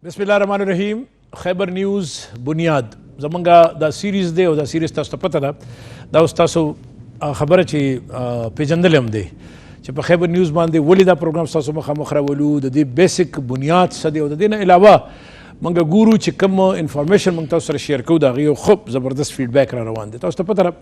بسم الله الرحمن الرحیم. خیبر نیوز بنیاد زمونږه دا سیریز دی او دا سیریز تاسو ته پته ده دا اوس تاسو خبره چې پیژندل هم دی چې په خیبر نیوز باندې ولې دا پروګرام تاسو مخامخ راولو د دې بیسیک بنیاد څه دی او د دې نه علاوه موږ ګورو چې کوم انفارمیشن موږ تاسو سره شیر کوو د هغې یو خوب زبردست فیډبیک را روان دی. تاسو ته پته ده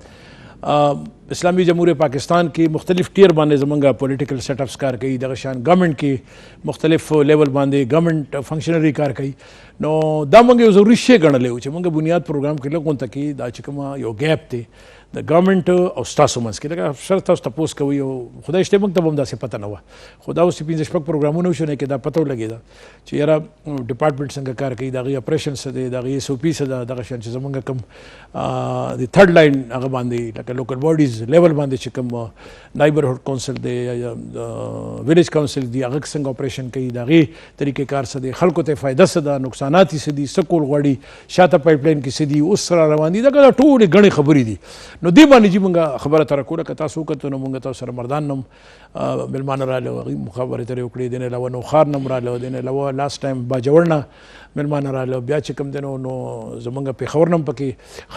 اسلامی جمهوریت پاکستان کې مختلف ټیر باندې زمونږ پولیټیکل سیټ اپس کار کوي، دغه شان ګورنمنټ کې مختلف لیول باندې ګورنمنټ فنکشنری کار کوي. نو دا موږ یو ضروري شی ګڼلی و چې موږ بنیاد پروګرام کې لږ غونته کې دا چې کومه یو ګیپ دی د ګورنمنټ او ستاسو منځ کې لکه اکثر تاسو تپوس کوئ او خدای شته موږ ته به هم داسې پته نه وه، خو دا اوس چې ৫ شپږ پروګرامونه وشو نه کې دا پته ولګېده چې یاره ډپارټمنټ څنګه کار کوي، د هغې اپریشن څه دی، د هغې SOP څه ده، دغه شیان چې زموږ کوم د تھرډ لاین هغه باندې لکه لوکل باډیز لیول باندې چې کوم نایبرهوډ کونسل دی یا ویلیج کونسل دی هغه څنګه اپریشن کوي، د هغې طریقې کار څه دی، خلکو ته فایده څه ده، نقصانات یې څه دي، څه کول غواړي، شاته پایپ لاین کې څه دي، اوس سره روان دي، دغه ټولې ګڼې خبرې دي. نو دې باندې چې موږ خبره تره کوله که تاسو وکتو نو موږ تاسو سره مردان نم مېلمانه راغلي وو، هغوی خبرې ترې وکړې، دې نه علاوه نوخار نه هم راغلی و، دې نه علاوه لاست ټایم باجوړ نه مېلمانه راغلی، بیا چې کوم دی نو زموږ پېښور نه هم پکې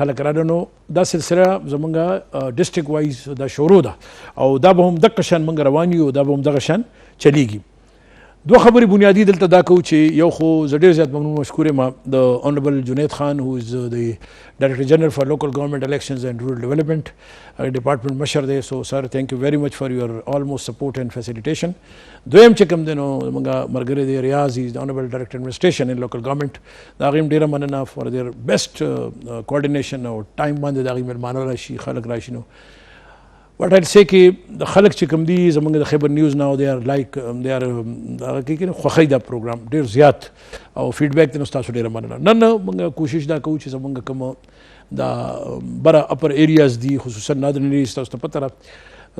خلک راغلي. نو دا سلسله زموږ ډسټرکټ وایز دا شروع ده او دا به هم دغه شان موږ روان یو، دا به هم دغه شان چلیږي. دوه خبرې بنیادي دلته دا کوو چې یو خو زه ډېر زیات ممنون مشکور یم د اونریبل جنید خان هو از د ډایرکټر جنرل فار لوکل ګورنمنٹ الیکشنز اینڈ رورل ډیولپمنٹ ډپارټمنټ مشر دی. سو سر تھینک یو ویری مچ فار یور آلموسٹ سپورٹ اینڈ فیسیلیټیشن. دویم چې کوم دی نو زموږ ملګری دی ریاض از د اونریبل ډایرکټر ایڈمنسټریشن ان لوکل ګورنمنٹ، د هغې هم ډېره مننه فار دیر بیسټ کوارډینیشن او ټایم باندې د هغې مېلمانه راشي، خلک راشي. نو وټ آیل سی کې د خلک چې کوم دي زموږ د خیبر نیوز نه دی ار لایک دی ار هغه کې خوښوي دا پروګرام ډېر زیات او فیډبیک دی نو ستاسو ډېره مننه. نن موږ کوشش دا کوو چې زموږ کوم دا بره اپر ایریاز دي خصوصا نادرن ایریاز، تاسو ته پته ده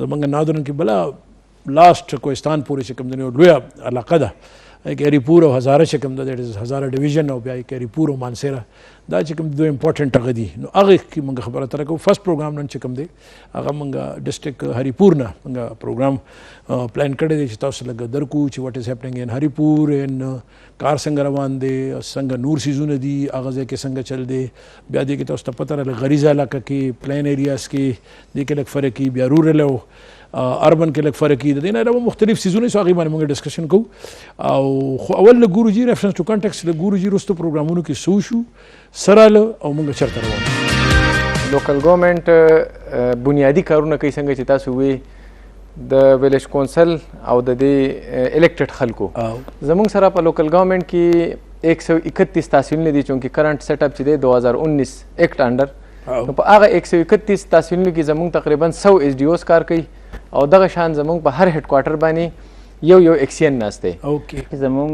زموږ نادرن کې بله لاسټ کوهستان پورې چې کوم دی نو لویه علاقه ده، کیری پور او هزاره چې کوم ده دیټ از هزاره ډویژن او بیا کیری پور او مانسیره دا چې کوم دوه امپورټنټ هغه دي. نو هغه کې موږ خبره تر کوو. فرست پروګرام نن چې کوم دی هغه موږ ډسټرکټ هریپور نه موږ پروګرام پلان کړی دی چې تاسو لږ درکو چې واټ از هیپننګ ان هریپور ان کار څنګه روان دی، څنګه نور سیزونه دي، هغه ځای کې څنګه چل دی، بیا دې کې تاسو ته پته راغله غریزه علاقه کې پلین ایریاز کې دې کې لږ فرق وي، بیا رورل او اربن کې لږ فرق وي، د دې نه علاوه مختلف سیزونه سو هغې باندې موږ ډسکشن کوو. او خو اول لږ ګورو جي ریفرنس ټو کنټیکسټ لږ ګورو جي وروستو پروګرامونو کې څه وشو، څه راله او موږ چېرته روان. لوکل ګورنمنټ بنیادي کارونه کوي څنګه چې تاسو وی د ویلیج کونسل او د دې الیکټډ خلکو. زموږ سره په لوکل ګورنمنټ کې 131 تحصیلونه دي چونکې کرنٹ سیټ اپ چې دی 2019 ایکټ انډر، نو په هغه 131 تحصیلونو کې زموږ تقریبا 100 SDOs کار کوي او دغه شان زموږ په هر هیډ کوارټر باندې یو XCN ناست دی. زموږ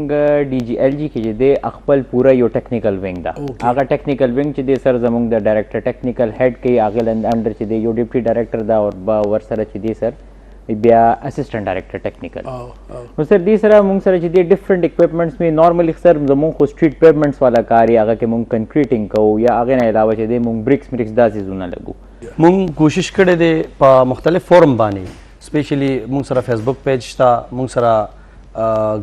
DGLG کې چې دی خپل پوره یو ټیکنیکل وینګ ده، هغه ټیکنیکل وینګ چې دی سر زموږ د ډایرکټر ټیکنیکل هیډ کوي، هغې انډر چې دی یو ډیپټي ډایرکټر ده او ورسره چې دی سر بیا اسسټنټ ډایرکټر ټیکنیکل. نو سر دې سره موږ سره چې دی ډفرنٹ اکوپمنټس مې نارملی سر زموږ خو سټریټ پیومنټس والا کار یې هغه کې موږ کنکریټینګ کوو یا هغې نه علاوه چې دی موږ بریکس دا څیزونه لګو. موږ کوشش کړی دی په مختلف فورم باندې سپیشلی موږ سره فیسبوک پیج شته، موږ سره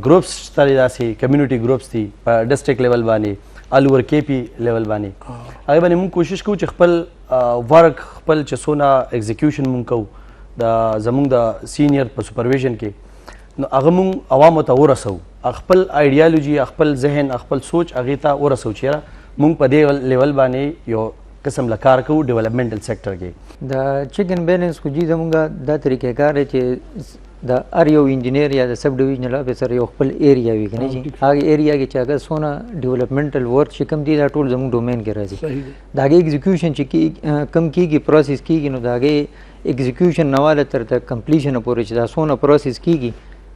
ګروپس شته، داسې کمیونټي ګروپس دي په ډسټرکټ لیول باندې آل اوور KP لیول باندې. هغې باندې موږ کوشش کوو چې خپل ورک خپل چې څونه ایگزیکیوشن موږ کوو د زموږ د سینیر په سپرویژن کې، نو هغه موږ عوامو ته ورسوو، خپل آیډیالوجي خپل ذهن خپل سوچ هغې ته ورسوو چې یاره موږ په دې لیول باندې یو قسم له کار کوو ډیولپمنټل سیکټر کې. د چیکن بیلنس خو جي زموږ دا طریقې کار دی چې د هر یو انجینیر یا د سب ډویژنل افیسر یو خپل ایریا وي که نه جي، هغې ایریا کې چې هغه څونه ډیولپمنټل ورک چې کوم دي دا ټول زموږ ډومین کې راځي. د هغې ایګزیکیوشن چې کم کېږي پروسس کېږي نو د هغې ایګزیکیوشن نه واله تر د کمپلیشن پورې چې دا څونه پروسس کېږي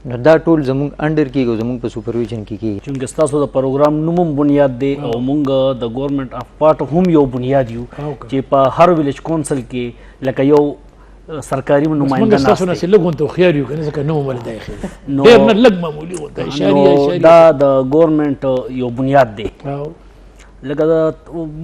نو دا ټول زموږ انډر کېږي او زموږ په سوپرویژن کې کېږي. چونکې ستاسو د پروګرام نوم هم بنیاد دی او موږ د ګورنمنټ آف پارټ هم یو بنیاد یو چې په هر ویلیج کونسل کې لکه یو سرکاري نماینده ناست دی. ستاسو نه چې لږ غونته هوښیار یو که نه ځکه نه مو ولې داخل ډېر نه لږ معمولي غونته اشاریه دا د ګورنمنټ یو بنیاد دی. لکه د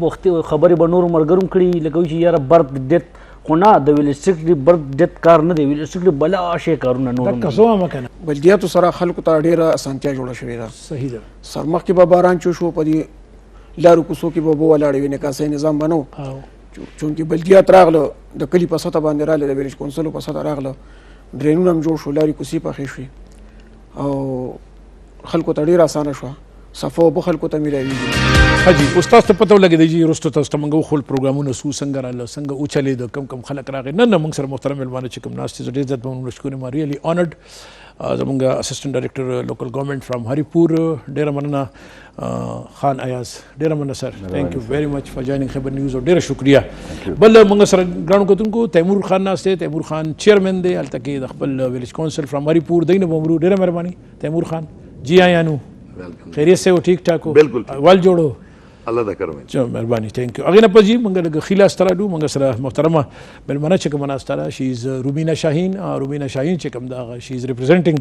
وختي خبرې به نورو ملګرو هم کړي لکه وایي چې یاره برت ډیت خو نه د ویل سټریکټلی برث ډیث کار نه دی، ویل سټریکټلی بلا شی کارونه نور دا کزو ما کنه بلدیاتو سره خلکو ته ډیره اسانتیا جوړه شوې ده. صحیح ده. سرمخ کې به باران چوشو په دې لارو کوڅو کې به ولاړې وي، نکاسي نظام بنو چونکې بلدیات راغله د کلي په سطح باندې راغله، د ویلیج کونسلو په سطح راغله، ډرینونه هم جوړ شو، لارې کوڅې پخې شوې او خلکو ته ډیره اسانه شوه، صفو به خلکو ته میلاویږي. حاجی استاد ته پته ولګېده چې رستو تاسو ته موږ خپل پروګرامونه څنګه راغله، څنګه وچلېده، کم کم خلک راغی. نه موږ سره محترم مېلمانه چې کوم ناست دي ډېر زیات به موږ شکر یم ریلی آنرډ. زموږ اسسټنټ ډایرکټر لوکل ګورنمنټ فرام هریپور، ډېره مننه خان ایاز، ډېره مننه سر، تھینک یو ویری مچ فار جوائننګ خیبر نیوز، او ډېره شکریہ. بل موږ سره ګرانو کتونکو تیمور خان ناست دی، تیمور خان چیئرمین دی هلته کې د خپل ویلیج کونسل فرام هریپور، دی نه به مرو. ډېره مهرباني تیمور خان جی آیا نو خیریت سے ہو، ٹھیک ٹھاک ہو، بالکل وال جوڑو، الله دا کرم. چلو مهرباني، تھینک یو. اغه نه پځي موږ لږ خیله ستاره دو موږ سره محترمه ملمنه چې کومه ستاره شي از روبینا شاهین. روبینا شاهین چې کوم دا شي از ریپرزینټینګ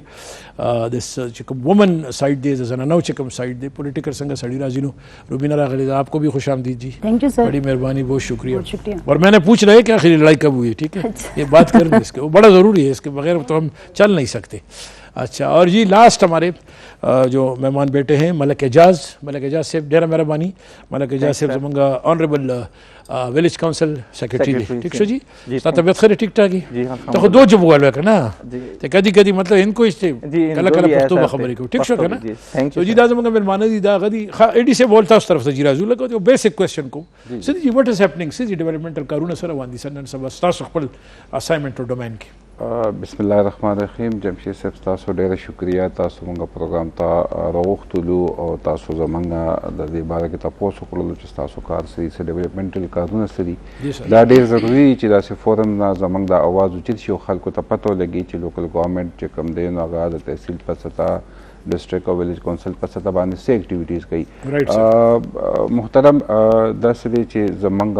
دس چې کوم وومن سایډ دی، زنانو چې کوم سایډ دی پولیټیکل څنګه سړی راځي نو روبینا راغلی. آپ کو بھی خوش آمدید جی. تھینک یو سر، بڑی مہربانی، بہت شکریہ. اور میں نے پوچھ رہا ہے کہ آخری لڑائی کب ہوئی ہے، ٹھیک ہے یہ بات کر دیں اس کے، وہ بڑا ضروری ہے، اس کے بغیر تو ہم چل نہیں سکتے. اچھا اور جی لاسٹ ہمارے جو مہمان بیٹے ہیں ملک اعجاز، ملک اعجاز صاحب ډیره مهرباني. ملک اعجاز صاحب زمونږ آنریبل ویلیج کاؤنسل سیکرٹری دی. ٹھیک شو جی، تا طبیعت خیر ٹھیک ټاک ہے؟ ته خو دو جب وایو کنه ته کدی کدی مطلب ان کو استه کله کله پښتو به خبرې کو. ټیک شو کنه؟ تو جی دا زمونږ مهربانه دي دا غدي ایډي سے بولتا اس طرف ته جی راځو لګو ته بیسیک کوېسچن کو سید جی واټ از هپننګ سید ډیولپمنټل کارونه سره وان دي سنن سبا تاسو خپل اسایمنټ او ډومین کې. بسم الله الرحمن الرحیم. جمشید صاحب تاسو ډیره شکریہ، تاسو موږ پروګرام ته راوختلو او تاسو زمونږ د دې باره کې تاسو کولو چې تاسو کار سری سره ډیولپمنټل کارونه سری دا ډیر ضروری چې داسې فورم نه زمونږ د اواز اوچت شي او خلکو ته پته ولګي چې لوکل ګورنمنټ چې کوم دی نو هغه د تحصیل په سطح، ډسټریکټ او ویلیج کونسل په سطح باندې څه اکټیویټیز کوي. محترم داسې دی چې زمونږ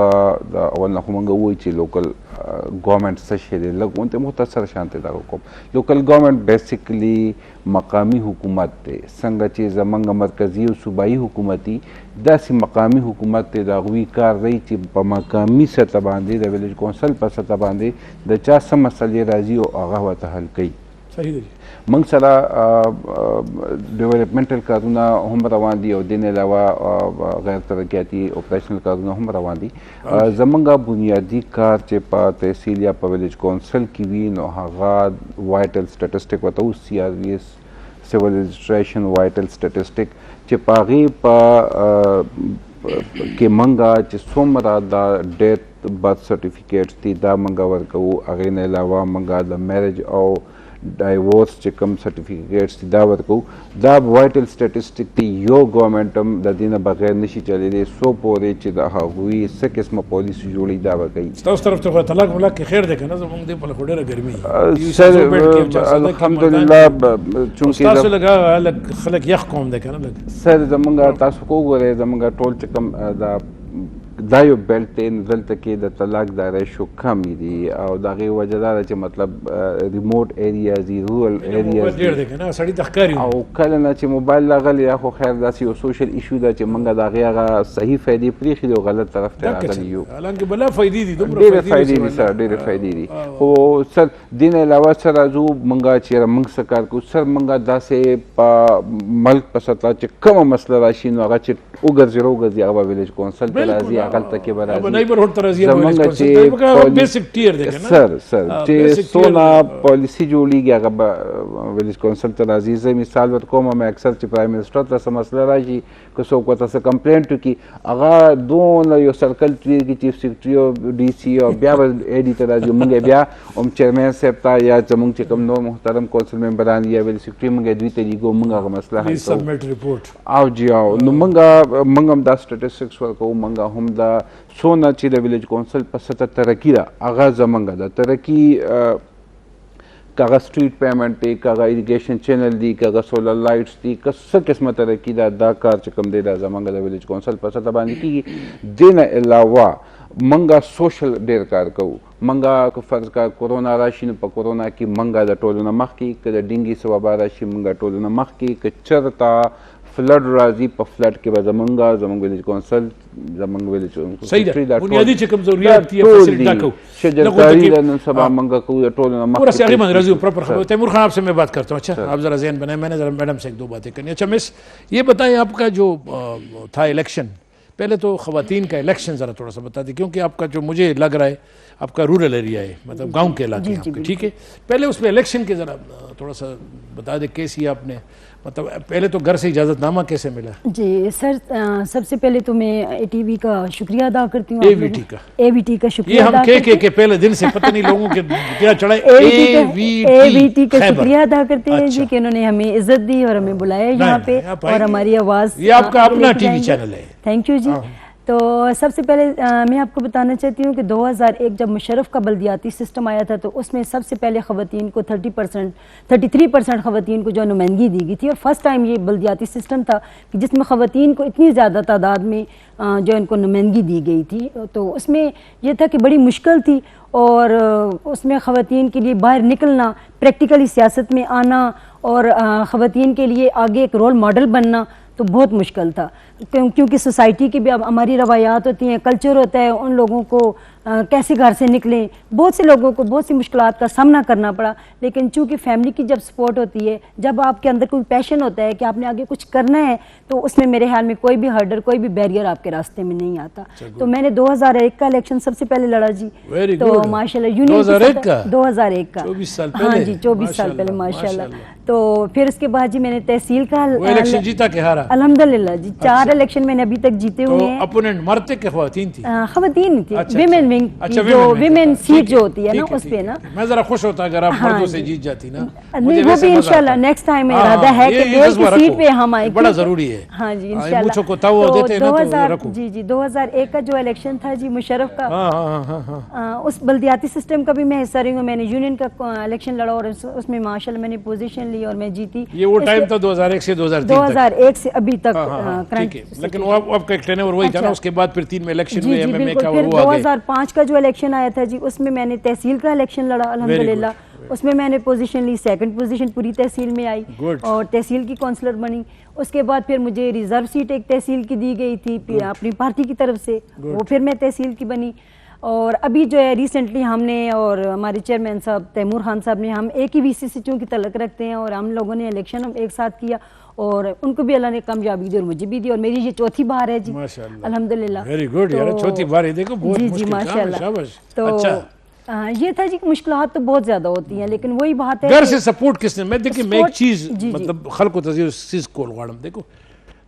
د اول نه خو موږ ووایو چې لوکل گورنمنٹ څه شی دی، لږ غونډې مختصر شانتې دا وکړم. لوکل گورنمنٹ بیسیکلی مقامی حکومت دی، څنګه چې زمونږ مرکزي او صوبایي حکومت دي داسې مقامی حکومت دی. د هغوی کار دی چې په مقامی سطح باندې د ویلیج کونسل په سطح باندې د چا څه مسلې راځي او هغه ورته حل کوي. صحیح دی. موږ سره ډیولپمنټل کارونه هم روان دي او د دې علاوه غیر ترقیاتي اپریشنل کارونه هم روان دي. زمونږ بنیادي کار چې په تحصیل یا په ویلیج کونسل کې وي نو هغه وایټل سټیټسټیک ورته اوس سی آر وي ایس سیول رجسټریشن وایټل سټیټسټیک چې په هغې په کې موږ چې څومره د ډیت برث سرټیفکیټس دي دا موږ ورکوو. هغې نه علاوه موږ د میرج او ډایورس چې کوم سرټیفکیټس دي دا ورکوو. دا وایټل سټیټسټیک دی، یو ګورنمنټ هم د دې نه بغیر نشي چلېدی څو پورې چې د هغوی څه قسمه پالیسي جوړوي دا به کوي. ستاسو طرف ته خو طلاق ملاق کې خیر دی که نه؟ زموږ دې په خو ډېره ګرمي سر الحمدلله چونکې تاسو لږ خلک یخ قوم دی که نه لږ سر زمونږ تاسو کو وګورئ زمونږ ټول چې کوم دا یو بیلټ دی نو دلته کې د طلاق دا ریشو کم دي او د هغې وجه دا ده چې مطلب ریموټ ایریاز دي، رورل ایریاز ډېر دی که نه سړي ته ښکاري او کله نه چې موبایل راغلی یا خو خیر داسې یو سوشل ایشو ده چې موږ د هغې هغه صحیح فایدې پرېښي دي او غلط طرف ته راغلي یو. حالانکې بلا فایدې دي، ډېرې فایدې دي سر، ډېرې فایدې دي. خو سر دې نه علاوه سر راځو موږ چېرې موږ څه کار کوو سر موږ داسې په ملک په سطح چې کومه مسله راشي نو هغه چې وګرځي راوګرځي هغه به ویلیج کونسل ته راځي، هغلته کې به راځي سر چې څونه پالیسي جوړیږي هغه به ویلیج کونسل ته راځي. زه مثال ورکوم مې اکثر چې پرایم منسټر ته څه مسله راشي که څوک ورته څه کمپلینټ وکړي هغه دونه یو سرکل تېرېږي چیف سیکرټري او ډي سي او بیا به ایډي ته راځي. موږ بیا هم چیرمین صاحب ته یا زموږ چې کوم نور محترم کونسل ممبران یا ویلیج سیکرټري موږ دوی ته لیږو موږ هغه مسله حل کوو او جی او نو موږ هم دا سټیټسټکس ورکوو. موږ هم دا څونه چې د ویلیج کونسل په سطح ترقي ده هغه زمونږ ده ترقي که هغه سټریټ پیمنټ دی که هغه اریګیشن چینل دی که هغه سولر لایټس دي که څه قسمه ترقي ده دا کار چې کوم دی دا زمونږ د ویلیج کونسل په سطح باندې کېږي. دې نه علاوه موږ سوشل ډېر کار کوو. موږ که فرض کړه کورونا راشي نو په کورونا کې موږ د ټولو نه مخکې که د ډینګي څه وبا راشي موږ ټولو نه مخکې که چېرته فلڈ راځي په فلډ کې به زمونږ ویلیج کونسل زمونږ ویلیج صحیح ده بنیادی چې کوم ضرورت دي فیسلټی دا کو شجرکاری د نن سبا موږ کوو ټول نه پورا سے آگے من رضی پراپر خبر تیمور خان آپ سے میں بات کرتا ہوں. اچھا آپ ذرا ذہن بنائیں, میں نے ذرا میڈم سے ایک دو باتیں کرنی. اچھا مس یہ بتائیں آپ کا جو تھا الیکشن, پہلے تو خواتین کا الیکشن ذرا تھوڑا سا بتا دیں, کیونکہ آپ کا جو مجھے لگ رہا ہے آپ کا رورل ایریا ہے, مطلب گاؤں کے علاقے ہیں, ٹھیک ہے. پہلے اس پہ الیکشن کے ذرا تھوڑا سا بتا دیں کیسی آپ نے, مطلب پہلے تو گھر سے اجازت نامہ کیسے ملا؟ جی سر, سب سے پہلے تو میں اے ٹی وی کا شکریہ ادا کرتی ہوں. اے وی ٹی کا, اے وی ٹی کا شکریہ یہ ہم کے پہلے دن سے پتہ نہیں لوگوں کے کیا چڑھا, اے وی ٹی کا شکریہ ادا کرتے ہیں جی کہ انہوں نے ہمیں عزت دی اور ہمیں بلایا یہاں پہ اور ہماری آواز. یہ آپ کا اپنا ٹی وی چینل ہے. تھینک یو جی. تو سب سے پہلے میں آپ کو بتانا چاہتی ہوں کہ 2001 جب مشرف کا بلدیاتی سسٹم آیا تھا تو اس میں سب سے پہلے خواتین کو 33% خواتین کو جو نمائندگی دی گئی تھی, اور فرسٹ ٹائم یہ بلدیاتی سسٹم تھا کہ جس میں خواتین کو اتنی زیادہ تعداد میں جو ان کو نمائندگی دی گئی تھی. تو اس میں یہ تھا کہ بڑی مشکل تھی, اور اس میں خواتین کے لیے باہر نکلنا, پریکٹیکلی سیاست میں آنا اور خواتین کے لیے آگے ایک رول ماڈل بننا تو بہت مشکل تھا, کیونکہ سوسائٹی کی بھی اب ہماری روایات ہوتی ہیں, کلچر ہوتا ہے, ان لوگوں کو کیسے گھر سے نکلیں, بہت سے لوگوں کو بہت سی مشکلات کا سامنا کرنا پڑا. لیکن چونکہ فیملی کی جب سپورٹ ہوتی ہے, جب آپ کے اندر کوئی پیشن ہوتا ہے کہ آپ نے آگے کچھ کرنا ہے, تو اس میں میرے خیال میں کوئی بھی ہرڈر, کوئی بھی بیریئر آپ کے راستے میں نہیں آتا. تو میں نے 2001 کا الیکشن سب سے پہلے لڑا جی, تو ماشاء اللہ یونین 2001 کا, ہاں جی 24 سال پہلے ماشاء اللہ. تو پھر اس کے بعد جی میں نے تحصیل کا الیکشن جیتا کہ ہارا؟ الحمدللہ جی 4 الیکشن میں نے ابھی تک جیتے ہوئے ہیں. اپوننٹ مرتے کہ خواتین تھی؟ خواتین تھی, ویمن ونگ, جو ویمن سیٹ جو ہوتی ہے نا اس پہ نا. میں ذرا خوش ہوتا اگر آپ مردوں سے جیت جاتی نا. وہ بھی انشاءاللہ نیکسٹ ٹائم ارادہ ہے کہ میل کی سیٹ پہ ہم آئیں, بڑا ضروری ہے. ہاں جی انشاءاللہ. جی 2001 کا جو الیکشن تھا جی مشرف کا, اس بلدیاتی سسٹم کا بھی میں حصہ رہی ہوں. میں نے یونین کا الیکشن لڑا اور اس میں ماشاءاللہ میں نے پوزیشن لی اور میں جیتی. یہ وہ ٹائم تھا 2001 سے 2001 سے ابھی تک. لیکن اب کا ایک ٹرینر وہی تھا نا, اس کے بعد پھر 3 میں الیکشن ہوئے, ایم ایم اے کا, اور وہ آگے 2005 کا جو الیکشن آیا تھا جی اس میں میں نے تحصیل کا الیکشن لڑا الحمدللہ. اس میں میں نے پوزیشن لی, 2nd پوزیشن پوری تحصیل میں آئی اور تحصیل کی کونسلر بنی. اس کے بعد پھر مجھے ریزرو سیٹ ایک تحصیل کی دی گئی تھی اپنی پارٹی کی طرف سے, وہ پھر میں تحصیل کی بنی. اور ابھی جو ہے ریسنٹلی ہم نے اور ہمارے چیئرمین صاحب تیمور خان صاحب نے, ہم ایک ہی وی سی سے چونکہ تعلق رکھتے ہیں, اور ہم لوگوں نے الیکشن ایک ساتھ کیا اور ان کو بھی اللہ نے کامیابی دی اور مجھے بھی دی, اور میری یہ 4تھی بار ہے جی الحمدللہ. ویری گڈ یار, 4تھی بار ہے, دیکھو بہت مشکل کام ہے, شاباش. تو یہ تھا جی کہ مشکلات تو بہت زیادہ ہوتی ہیں, لیکن وہی بات ہے گھر سے سپورٹ کس نے. میں دیکھیں میں ایک چیز مطلب خلق و تذیر چیز کو لگاڑم, دیکھو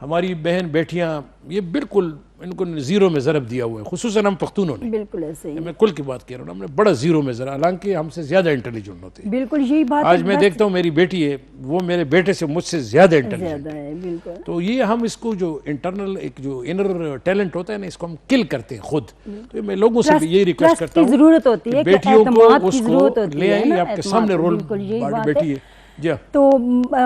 ہماری بہن بیٹیاں یہ بالکل ان کو زیرو میں ضرب دیا ہوا ہے, خصوصاً ہم پختونوں نے. بالکل ایسے ہی, میں کل کی بات کہہ رہا ہوں, ہم نے بڑا زیرو میں ضرب, حالانکہ ہم سے زیادہ انٹیلیجنٹ ہوتے ہیں. بالکل یہی بات آج میں دیکھتا ہوں میری بیٹی ہے, وہ میرے بیٹے سے مجھ سے زیادہ انٹیلیجنٹ ہے. بالکل. تو یہ ہم اس کو جو انٹرنل ایک جو انر ٹیلنٹ ہوتا ہے نا, اس کو ہم کل کرتے ہیں خود. تو میں لوگوں سے بھی یہی ریکویسٹ کرتا ہوں, ضرورت ہوتی ہے بیٹیوں کو اس کو لے آئیں, آپ کے سامنے رول بیٹی ہے. تو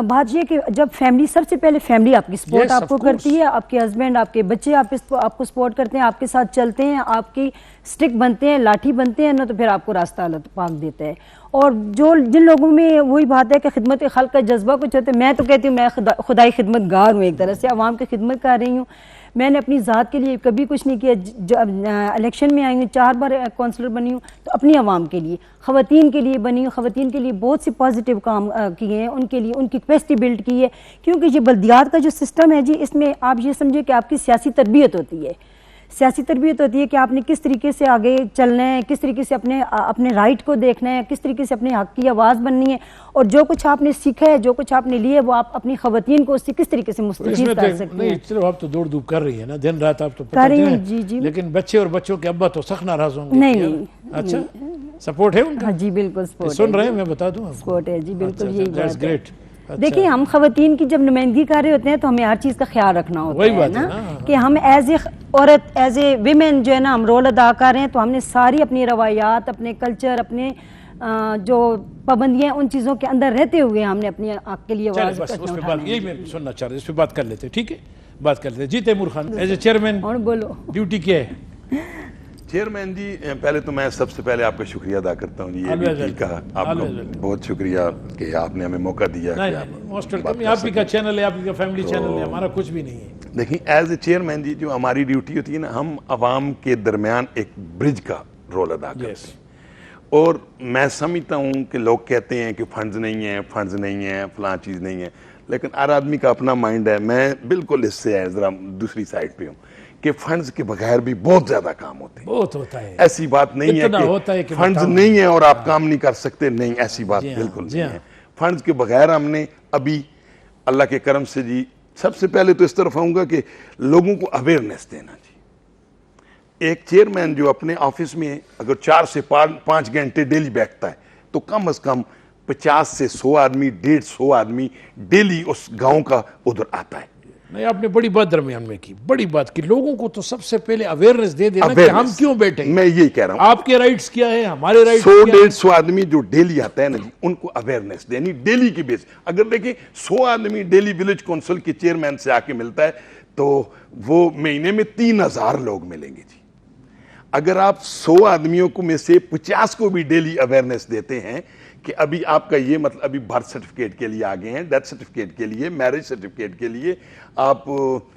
بات یہ کہ جب فیملی, سب سے پہلے فیملی آپ کی سپورٹ آپ کو کرتی ہے, آپ کے ہسبینڈ, آپ کے بچے آپ کو سپورٹ کرتے ہیں, آپ کے ساتھ چلتے ہیں, آپ کی سٹک بنتے ہیں, لاٹھی بنتے ہیں نا, تو پھر آپ کو راستہ اللہ پاک دیتا ہے. اور جن لوگوں میں وہی بات ہے کہ خدمت خلق کا جذبہ کچھ ہوتا ہے, میں تو کہتی ہوں میں خدائی خدمت گار ہوں, ایک طرح سے عوام کی خدمت کر رہی ہوں. میں نے اپنی ذات کے لیے کبھی کچھ نہیں کیا. جب الیکشن میں آئی ہوں, 4 بار کونسلر بنی ہوں, تو اپنی عوام کے لیے, خواتین کے لیے بنی ہوں. خواتین کے لیے بہت سی پازیٹیو کام کیے ہیں, ان کے لیے ان کی کیپیسٹی بلڈ کی ہے, کیونکہ یہ بلدیات کا جو سسٹم ہے جی, اس میں آپ یہ سمجھے کہ آپ کی سیاسی تربیت ہوتی ہے. سیاسی تربیت ہوتی ہے کہ آپ نے کس طریقے سے آگے چلنا ہے, کس طریقے سے اپنے رائٹ کو دیکھنا ہے, کس طریقے سے اپنے حق کی آواز بننی ہے, اور جو کچھ آپ نے سیکھا ہے, جو کچھ آپ نے لیا ہے, وہ آپ اپنی خواتین کو اس سے کس طریقے سے مستفید کر سکتے ہیں. چلو آپ تو دوڑ دھوپ کر رہی ہیں نا, دن رات آپ تو کر رہی ہیں, جی, لیکن بچے اور بچوں کے ابا تو سخت ناراض ہوں گے. نہیں, اچھا سپورٹ ہے ان کا؟ جی بالکل سپورٹ سن رہے ہیں, میں بتا دوں سپورٹ ہے جی, بالکل یہی بات ہے. دیکھیں ہم خواتین کی جب نمائندگی کر رہے ہوتے ہیں تو ہمیں ہر چیز کا خیال رکھنا ہوتا ہے نا, کہ ہم ایز اے عورت, ایز اے ویمن جو ہے نا, ہم رول ادا کر رہے ہیں, تو ہم نے ساری اپنی روایات, اپنے کلچر, اپنے جو پابندیاں, ان چیزوں کے اندر رہتے ہوئے ہم نے اپنے حق کے لیے آواز اٹھانا ہے. یہی میں سننا چاہ رہا ہوں, اس پہ بات کر لیتے, ٹھیک ہے, بات کر لیتے. جی تیمور خان, ایز اے چیئرمین اور بولو ڈیوٹی کیا ہے؟ چیئرمین جی پہلے تو میں سب سے پہلے آپ کا شکریہ ادا کرتا ہوں جی ABP کا آپ کا بہت شکریہ کہ آپ نے ہمیں موقع دیا کہ آپ ہی کا چینل ہے, آپ ہی کا فیملی چینل ہے, ہمارا کچھ بھی نہیں ہے. دیکھیں ایز اے چیئرمین جی جو ہماری ڈیوٹی ہوتی ہے نا, ہم عوام کے درمیان ایک برج کا رول ادا کرتے ہیں. اور میں سمجھتا ہوں کہ لوگ کہتے ہیں کہ فنڈز نہیں ہیں فلاں چیز نہیں ہے, لیکن ہر آدمی کا اپنا مائنڈ ہے. میں بالکل اس سے ذرا دوسری سائڈ پہ ہوں کہ فنڈز کے بغیر بھی بہت زیادہ کام ہوتے ہیں. بہت ہوتا ہے, ایسی بات نہیں ہے کہ فنڈز نہیں ہیں اور آپ کام نہیں کر سکتے, نہیں ایسی بات بالکل نہیں ہے. فنڈز کے بغیر ہم نے ابھی اللہ کے کرم سے جی سب سے پہلے تو اس طرف آؤں گا کہ لوگوں کو اویئرنیس دینا. جی ایک چیئرمین جو اپنے آفس میں اگر 4 سے 5 گھنٹے ڈیلی بیٹھتا ہے تو کم از کم 50 سے 100 آدمی 150 آدمی ڈیلی اس گاؤں کا ادھر آتا ہے. نہیں, آپ نے بڑی بات درمیان میں کی, بڑی بات کی. لوگوں کو تو سب سے پہلے اویئرنیس دے دینا کہ ہم کیوں بیٹھے ہیں. میں یہی کہہ رہا ہوں آپ کے رائٹس کیا ہے, ہمارے رائٹس 100-150 آدمی جو ڈیلی آتا ہے نا جی, ان کو اویئرنیس دینی ڈیلی کی بیس. اگر دیکھیں 100 آدمی ڈیلی ولیج کونسل کے چیئرمین سے آ کے ملتا ہے تو وہ مہینے میں 3000 لوگ ملیں گے. جی اگر آپ 100 آدمیوں کو میں سے 50 کو بھی ڈیلی اویئرنیس دیتے ہیں کہ ابھی آپ کا یہ مطلب ابھی برتھ سرٹیفکیٹ کے لیے آگے ہیں, ڈیتھ سرٹیفکیٹ کے لیے, میرج سرٹیفکیٹ کے لیے آپ,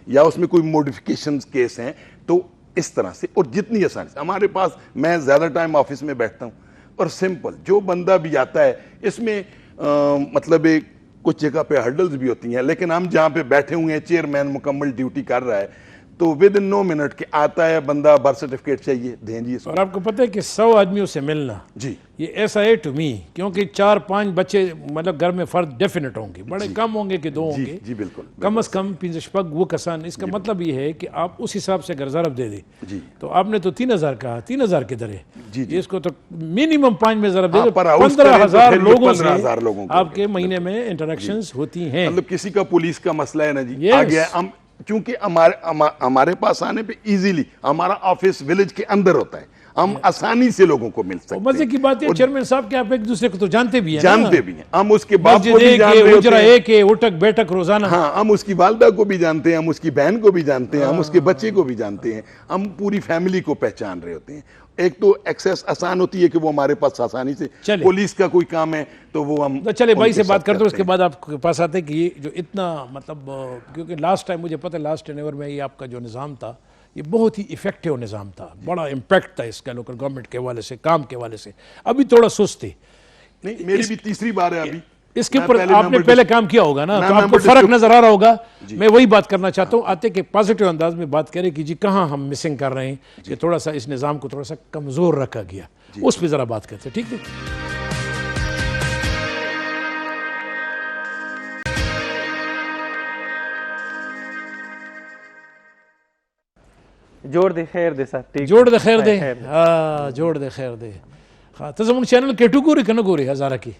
یا اس میں کوئی موڈیفیکیشنز کیس ہیں, تو اس طرح سے اور جتنی آسانی سے ہمارے پاس, میں زیادہ ٹائم آفس میں بیٹھتا ہوں اور سمپل جو بندہ بھی آتا ہے اس میں مطلب کچھ جگہ پہ ہرڈلز بھی ہوتی ہیں, لیکن ہم جہاں پہ بیٹھے ہوئے ہیں چیئرمین مکمل ڈیوٹی کر رہا ہے تو ود ان 9 منٹ کے آتا ہے بندہ, برتھ سرٹیفکیٹ چاہیے دیں جی. اور آپ کو پتہ ہے کہ 100 آدمیوں سے ملنا جی یہ ایسا ہے ٹو می, کیونکہ 4-5 بچے مطلب گھر میں فرد ڈیفینٹ ہوں گے, بڑے کم ہوں گے کہ 2 ہوں گے. جی بالکل, کم از کم 5 وہ کسان. اس کا مطلب یہ ہے کہ آپ اس حساب سے اگر ضرب دے دیں. جی تو آپ نے تو 3000 کہا, 3000 کے درے جی اس کو تو منیمم 5 میں ضرب دے دو, پر ہاؤس 15,000 لوگوں سے 15,000 لوگوں کو آپ کے مہینے میں انٹریکشنز ہوتی ہیں. مطلب کسی کا پولیس کا مسئلہ ہے نا جی, آ گیا ہم چونکہ ہمارے پاس آنے پہ ایزیلی ہمارا آفس ولیج کے اندر ہوتا ہے, ہم آسانی سے لوگوں کو مل سکتے ہیں. مزے کی بات ہے چیئرمین صاحب کہ آپ ایک دوسرے کو تو جانتے بھی ہیں, ہم اس کے باپ کو بھی جانتے ہیں, اجرا ایک ہے, اٹک بیٹک روزانہ. ہاں, ہم اس کی والدہ کو بھی جانتے ہیں, ہم اس کی بہن کو بھی جانتے ہیں, ہم اس کے بچے کو بھی جانتے ہیں, ہم پوری فیملی کو پہچان رہے ہوتے ہیں. ایک تو ایکسیس آسان ہوتی ہے کہ وہ ہمارے پاس آسانی سے, پولیس کا کوئی کام ہے تو وہ ہم چلے بھائی سے بات کرتے ہیں, اس کے بعد آپ کے پاس آتے ہیں کہ یہ جو اتنا مطلب, کیونکہ لاسٹ ٹائم مجھے پتہ ہے لاسٹ ٹینیور میں یہ آپ کا جو نظام تھا یہ بہت ہی ایفیکٹیو نظام تھا, بڑا امپیکٹ تھا اس کا لوکل گورنمنٹ کے حوالے سے, کام کے حوالے سے. ابھی تھوڑا سست ہے. نہیں, میری بھی تیسری بار ہے ابھی. اس کے اوپر آپ نے پہلے کام کیا ہوگا نا, تو آپ کو فرق نظر آ رہا ہوگا. میں وہی بات کرنا چاہتا ہوں, آتے کہ پازیٹیو انداز میں بات کریں کہ جی کہاں ہم مسنگ کر رہے ہیں کہ تھوڑا سا اس نظام کو تھوڑا سا کمزور رکھا گیا, اس پہ ذرا بات کرتے ہیں. ٹھیک ہے, جوڑ دے خیر دے ساتھ جوڑ دے خیر دے, ہاں جوڑ دے خیر دے. ہاں تو زمان چینل کیٹو گوری کہ نہ گوری ہزارہ کی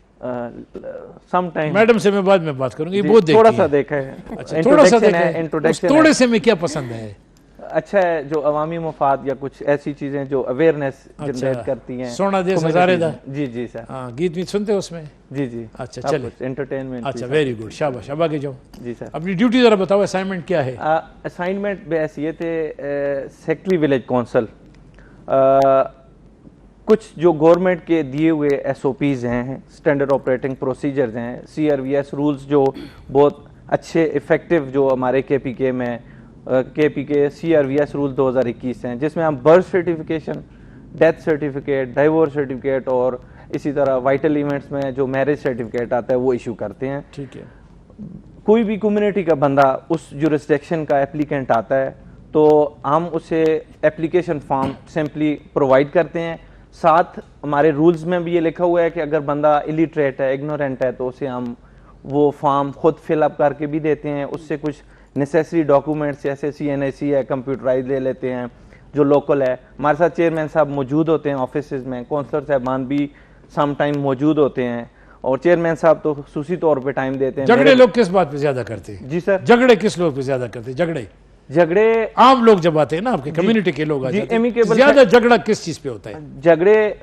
سم ٹائم میڈم سے میں بعد میں بات کروں گی, بہت دیکھتی تھوڑا سا دیکھا ہے, اچھا تھوڑا سا دیکھا ہے, تھوڑے سے میں کیا پسند ہے, اچھا ہے جو عوامی مفاد یا کچھ ایسی چیزیں جو اویئرنیس جنریٹ کرتی ہیں. سونا دے ہزارے دا, جی جی سر, ہاں گیت ویت سنتے اس میں. جی جی اچھا چلے, انٹرٹینمنٹ. اچھا ویری گڈ, شاباش. اب آگے جاؤ. جی سر, اپنی ڈیوٹی ذرا بتاؤ, اسائنمنٹ کیا ہے؟ اسائنمنٹ بحیثیت سیکٹری ولیج کونسل کچھ جو گورنمنٹ کے دیے ہوئے SOPs ہیں, اسٹینڈرڈ آپریٹنگ پروسیجرز ہیں, CRVS رولز جو بہت اچھے افیکٹو جو ہمارے KPK میں KPK CRVS رول 2021 ہیں, جس میں ہم برتھ سرٹیفکیشن, ڈیتھ سرٹیفکیٹ, ڈائیورس سرٹیفکیٹ اور اسی طرح وائٹل ایونٹس میں جو میرج سرٹیفکیٹ آتا ہے وہ ایشو کرتے ہیں. ٹھیک ہے, کوئی بھی کمیونٹی کا بندہ اس جورسڈکشن کا اپلیکینٹ آتا ہے تو ہم اسے اپلیکیشن فارم سمپلی پرووائڈ کرتے ہیں. ساتھ ہمارے رولز میں بھی یہ لکھا ہوا ہے کہ اگر بندہ الٹریٹ ہے, اگنورینٹ ہے, تو اسے ہم وہ فارم خود فل اپ کر کے بھی دیتے ہیں. اس سے کچھ نیسیسری ڈاکومنٹس جیسے CNAC ہے, کمپیوٹرائز لے لیتے ہیں جو لوکل ہے. ہمارے ساتھ چیئرمین صاحب موجود ہوتے ہیں آفیسز میں, کونسلر صاحبان بھی سم ٹائم موجود ہوتے ہیں, اور چیئرمین صاحب تو خصوصی طور پہ ٹائم دیتے ہیں. جھگڑے لوگ کس بات پہ زیادہ کرتے ہیں؟ جی سر, جھگڑے کس لوگ پہ زیادہ کرتے ہیں؟ جھگڑے عام لوگ جب آتے ہیں نا آپ کے کمیونٹی کے لوگ آتے ہیں, زیادہ جھگڑا کس چیز پہ ہوتا ہے؟ جھگڑے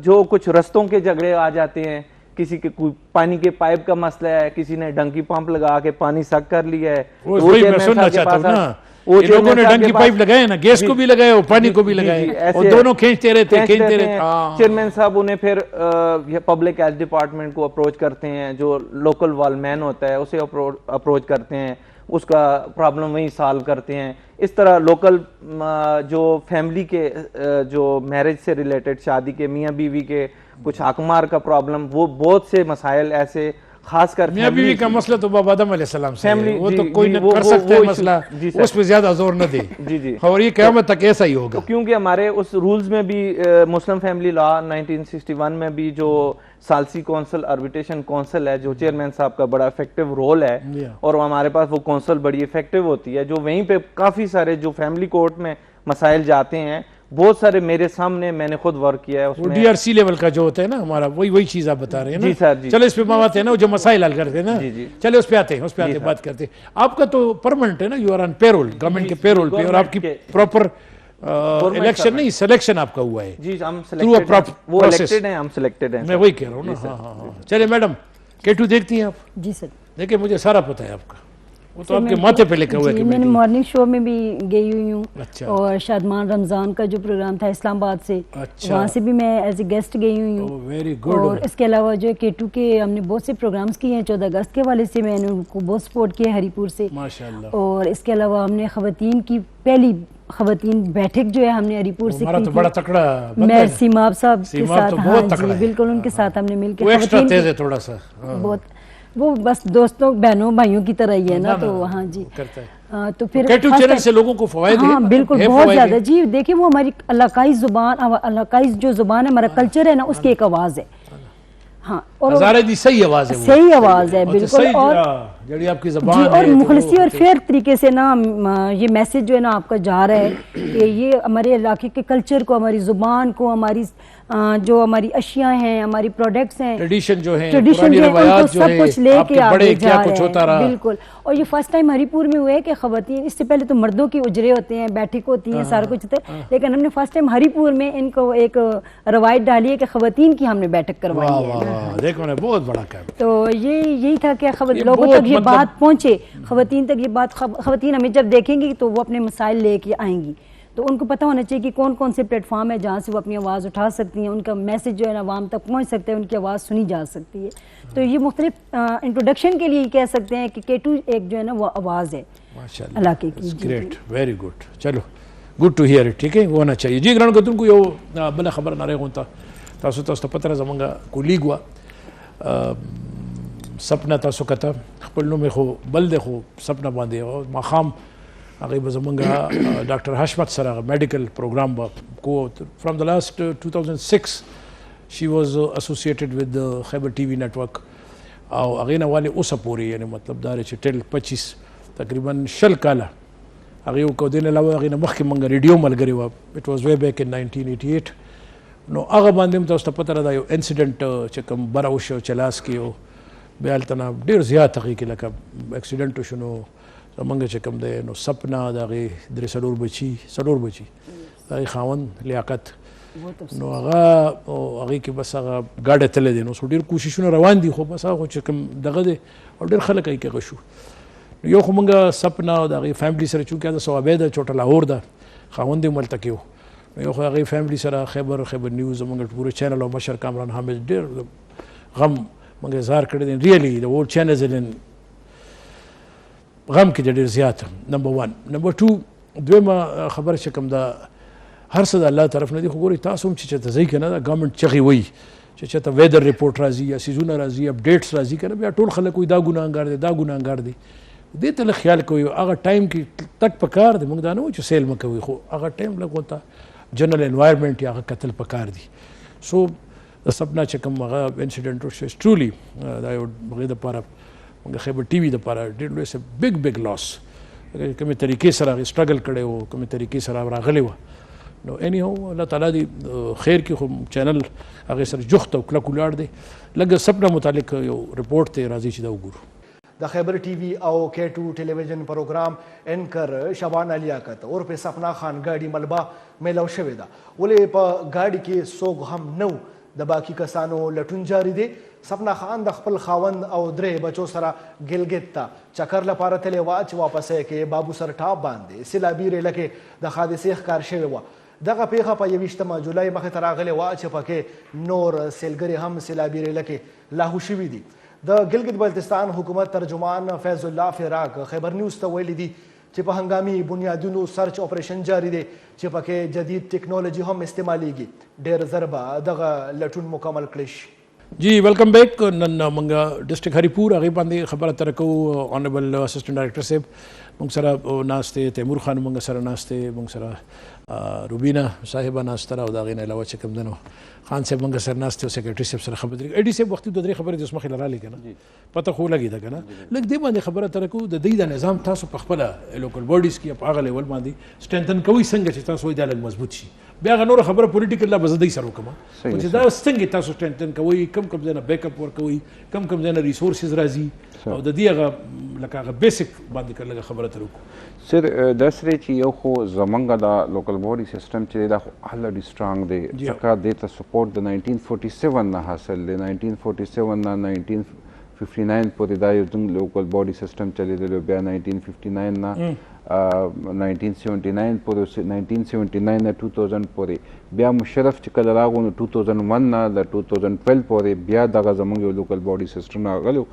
جو کچھ رستوں کے جھگڑے آ جاتے ہیں کسی کے کوئی پانی کے پائپ کا مسئلہ ہے, کسی نے ڈنکی پمپ لگا کے پانی سک کر لیا ہے, وہی میں سننا چاہتا ہوں نا, یہ لوگوں نے ڈنکی پائپ لگائے نا, گیس کو بھی لگائے اور پانی کو بھی لگائے, اور دونوں کھینچتے رہتے. چیئرمین صاحب انہیں پھر پبلک ہیلتھ ڈپارٹمنٹ کو اپروچ کرتے ہیں, جو لوکل وال مین ہوتا ہے اسے اپروچ کرتے ہیں, اس کا پرابلم وہیں سالو کرتے ہیں. اس طرح لوکل جو فیملی کے جو میرج سے ریلیٹڈ, شادی کے میاں بیوی کے کچھ حقمار کا پرابلم, وہ بہت سے مسائل ایسے, خاص کر میاں بیوی کا مسئلہ تو بابا آدم علیہ السلام سے ہے, وہ تو کوئی نہ کر سکتا ہے مسئلہ, اس پہ زیادہ زور نہ دے, اور یہ قیامت تک ایسا ہی ہوگا. کیونکہ ہمارے اس رولز میں بھی مسلم فیملی لا 1961 میں بھی جو سالسی کونسل آربیٹریشن کونسل ہے, جو چیئرمین صاحب کا بڑا افیکٹو رول ہے, اور ہمارے پاس وہ کونسل بڑی افیکٹو ہوتی ہے, جو وہیں پہ کافی سارے جو فیملی کورٹ میں مسائل جاتے ہیں, بہت سارے میرے سامنے میں نے خود ورک کیا ہے اس میں. ڈی آر سی لیول کا جو ہوتا ہے نا ہمارا, وہی چیز آپ بتا رہے ہیں نا. جی سر جی. چلو اس پہ آتے ہیں نا, جو مسائل حل کرتے ہیں نا, چلے اس پہ آتے ہیں بات کرتے ہیں. آپ کا تو پرماننٹ ہے نا, یو آر آن پیرول, گورنمنٹ کے پیرول پہ, اور آپ کی پراپر الیکشن نہیں, سلیکشن آپ کا ہوا ہے. جی ہم سلیکٹڈ ہیں, ہم سلیکٹڈ ہیں. میں وہی کہہ رہا ہوں نا. ہاں. چلے میڈم, K2 دیکھتی ہیں آپ؟ جی سر. دیکھیں مجھے سارا پتہ ہے آپ کا, وہ تو آپ کے ماتھے پہ لکھا ہوا ہے. میں نے مارننگ شو میں بھی گئی ہوئی ہوں, اور شادمان رمضان کا جو پروگرام تھا اسلام آباد سے, وہاں سے بھی میں ایز اے گیسٹ گئی ہوئی ہوں. ویری گڈ. اور اس کے علاوہ جو K2 کے ہم نے بہت سے پروگرامز کیے ہیں, 14 اگست کے حوالے سے میں نے ان کو بہت سپورٹ کیا ہے ہری پور سے. ماشاءاللہ. اور اس کے علاوہ ہم نے خواتین کی پہلی خواتین بیٹھک جو ہے ہم نے ہری پور سے کی بڑا تکڑا میں سیماب صاحب کے ساتھ, ہاں جی بالکل ان کے ساتھ ہم نے مل کے, ایکسٹرا تیز ہے تھوڑا سا, بہت وہ بس دوستوں بہنوں بھائیوں کی طرح ہی ہے نا, تو ہاں جی. تو پھر K2 چینل سے لوگوں کو فوائد ہیں. ہاں بالکل بہت زیادہ. جی دیکھیں وہ ہماری علاقائی زبان, علاقائی جو زبان ہے, ہمارا کلچر ہے نا, اس کی ایک آواز ہے. ہاں, اور صحیح آواز ہے, صحیح آواز ہے بالکل, اور جڑی آپ کی زبان ہے, اور مخلصی اور فیئر طریقے سے نا یہ میسج جو ہے نا آپ کا جا رہا ہے کہ یہ ہمارے علاقے کے کلچر کو, ہماری زبان کو, ہماری جو ہماری اشیاء ہیں, ہماری پروڈکٹس ہیں, ٹریڈیشن جو ہیں, ان کو سب کچھ لے کے آگے جا رہے ہیں. بالکل. اور یہ فرسٹ ٹائم ہری پور میں ہوا ہے کہ خواتین, اس سے پہلے تو مردوں کی اجرے ہوتے ہیں, بیٹھک ہوتی ہیں, سارا کچھ ہوتا ہے, لیکن ہم نے فرسٹ ٹائم ہری پور میں ان کو ایک روایت ڈالی ہے کہ خواتین کی ہم نے بیٹھک کروائی ہے. دیکھو نا بہت بڑا کام. تو یہی تھا کہ لوگوں تک یہ بات پہنچے, خواتین تک یہ بات, خواتین ہمیں جب دیکھیں گی تو وہ اپنے مسائل لے کے آئیں گی, تو ان کو پتہ ہونا چاہیے کہ کون کون سے پلیٹ فارم ہے جہاں سے وہ اپنی آواز اٹھا سکتی ہیں, ان کا میسج جو ہے نا عوام تک پہنچ سکتا ہے, ان کی آواز سنی جا سکتی ہے. تو یہ مختلف انٹروڈکشن کے لیے کہہ سکتے ہیں کہ K2 ایک جو ہے نا وہ آواز ہے علاقے کی. گریٹ, ویری گڈ. چلو گڈ ٹو ہیئر اٹ. ٹھیک ہے, وہ ہونا چاہیے. جی گران کو تم کو یہ بلا خبر نہ رہے ہوتا تاسو تاسو پتہ زمانگا کو لیگ وا سپنا تاسو کتا خپل نوم خو بل د خو سپنا باندې, او مخام هغه به زمونږ ډاکټر حشمت سره میډیکل پروګرام به کو فرام د لاسٹ 2006 شي واز اسوسییټډ ود د خیبر ټي وي نیټورک, او هغه نه والے اوسه پورې, یعنی مطلب دا چې ټل 25 تقریبا 20 کاله هغه کو دین علاوه هغه نه مخکې مونږ ریډیو ملګری و, اٹ واز وے بیک ان 1988. نو هغه باندې هم تاسو ته پته را دا یو انسیډنټ چې کوم بره وشو چلاس کې یو بیا هلته ډېر زیات هغې کې لکه اکسیډنټ وشو, نو زمونږ چې کوم دی نو سپنا د هغې درې څلور بچي د هغې خاوند لیاقت, نو هغه هغې کې بس هغه ګاډی تللی دی, نو څو ډېر کوششونه روان دي, خو بس هغه چې کوم دغه دی او ډېر خلک هغې کې هغه شو. نو یو خو مونږ سپنا او د هغې فیملي سره چونکې د صوابۍ ده چوټه لاهور ده, خاوند یې هلته کې و, نو یو خو هغې فیملي سره خیبر نیوز زمونږ پوره چینل او مشر کامران حامد ډېر غم مونږ اظهار کړی دی. ریئلی د هول چینل از ان غم کې ډېر زیات. نمبر 1. نمبر 2 دویمه خبره چې کوم ده هر څه د الله طرف نه دي, خو ګورئ تاسو هم چې چېرته ځئ که نه دا ګورمنټ چغې وایي چې چېرته ویدر رپورټ راځي یا سیزونه راځي اپډیټس راځي که نه, بیا ټول خلک وایي دا ګناهګار دی دا ګناهګار دی. دې ته لږ خیال کوئ, هغه ټایم کې تک پکار دی, موږ دا نه وایو چې سیل مه کوئ, خو هغه ټایم لږ ورته جنرل انوایرمنټ یا هغه کتل پکار دي. سو د سپنا چې کوم هغه انسیډنټ وشو ټرولی دا یو هغې دپاره موږ خیبر ټي وي دپاره ډېر لوی څه بګ بګ لاس, کومې طریقې سره هغې سټرګل کړی و, کومې طریقې سره راغلی وه. نو اینی هو الله تعالی دې خیر کړي, خو چینل هغې سره جخت او کلک ولاړ دی. لږ سپنا متعلق یو رپورټ دی, راځي چې دا وګورو. د خیبر ٹی وی او K2 ٹیلی ویژن پروگرام اینکر شبانه لیاقت اور په سپنا خان ګاډي ملبه میلاو شوې ده, ولې په ګاډي کې څوک هم نو, د باقي کسانو لټون جاری دی. سپنا خان د خپل خاوند او درې بچو سره ګلګت ته چکر لپاره تللی وه چې واپسۍ کې بابو سر ټاپ باندې سیلابي ریله کې د حادثې ښکار شوې وه. دغه پیښه په 21 جولای مخې ته راغلې وه چې پکې نور سیلګرې هم سیلابي ریله کې لاهو شوي دي. د ګلګت بلتستان حکومت ترجمان فیض الله فراق خیبر نیوز ته ویلي دي چې په هنګامي بنیادونو سرچ اپریشن جاری دی چې پکې جدید ټیکنالوژي هم استعمالیږي. ډېر ژر به دغه لټون مکمل کړی شي. جی ویلکم بیک. نن منګه ډسټرکټ هریپور هغې باندې خبره تر کوو. آنریبل اسسټنټ ډایرکټر صاحب موږ سره ناست دی، تیمور خان موږ سره ناست دی، موږ سره روبینا صاحبه ناسته او د هغې نه علاوه چې کوم دی نو خان صاحب موږ سره ناست دی او سیکرټري صاحب سره خبرې کوي. ایډي صاحب وختي دوه درې خبرې د اوس مخې له رالې که نه پته خو لګېده که نه لږ دې باندې خبره تر کوو. د دوی د نظام تاسو په خپله لوکل باډیز کې په هغه لیول باندې سټرینتن کوئ څنګه چې تاسو وایي دا لږ مضبوط شي. بیا هغه نوره خبره پولیټیکل لا به زه دوی سره وکړم چې دا څنګه تاسو سټرینتن کوئ، کم ځای نه بیک اپ ورکوئ، کم ځای نه ریسورسز راځي او د دې هغه لکه هغه بیسک باندې که لږه خبره تر وکړو. سر دا سره چې یو خو زمونږ د لوکل باډي سیسټم چې دا خو الریډي سترانګ دی ځکه دې ته سپورټ د 1947 نه حاصل دی. 1947 نه 1959 پورې دا یو زموږ لوکل باډي سیسټم چلیدلی، بیا 1959 نه 1979 پورې 1979 نه 2000 پورې، بیا مشرف چې کله راغو نو 2001 نه د 2012 پورې بیا دغه زموږ یو لوکل باډي سیسټم راغلی.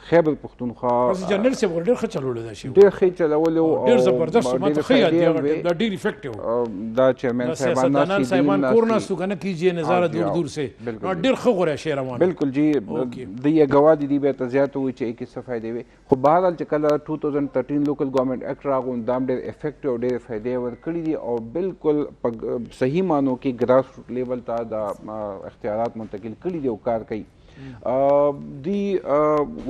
خیبر پښتونخوا جنرال صاحب ډېر ښه چلولی دا شی، ډېر ښه چلولی او ډېر زبردست ما ته ښه یاد دی هغه دا ډېر افیکټیو. دا چیرمین صاحبان صاحبان کورنا سوکنه کیجیے نظارہ دور دور سے ډېر ښه غوره شی روان. بالکل جی د یې ګواه دي به تزیات وي چې کې څه فائدې وي. خو بهرحال چې کله 2013 لوکل ګورنمنت ایکټ راغو دا ډېر افیکټیو ډېر فائدې ورکړي دي او بالکل په صحیح معنو کې ګراس روټ لیول ته د اختیارات منتقل کړي دي او کار کوي. دی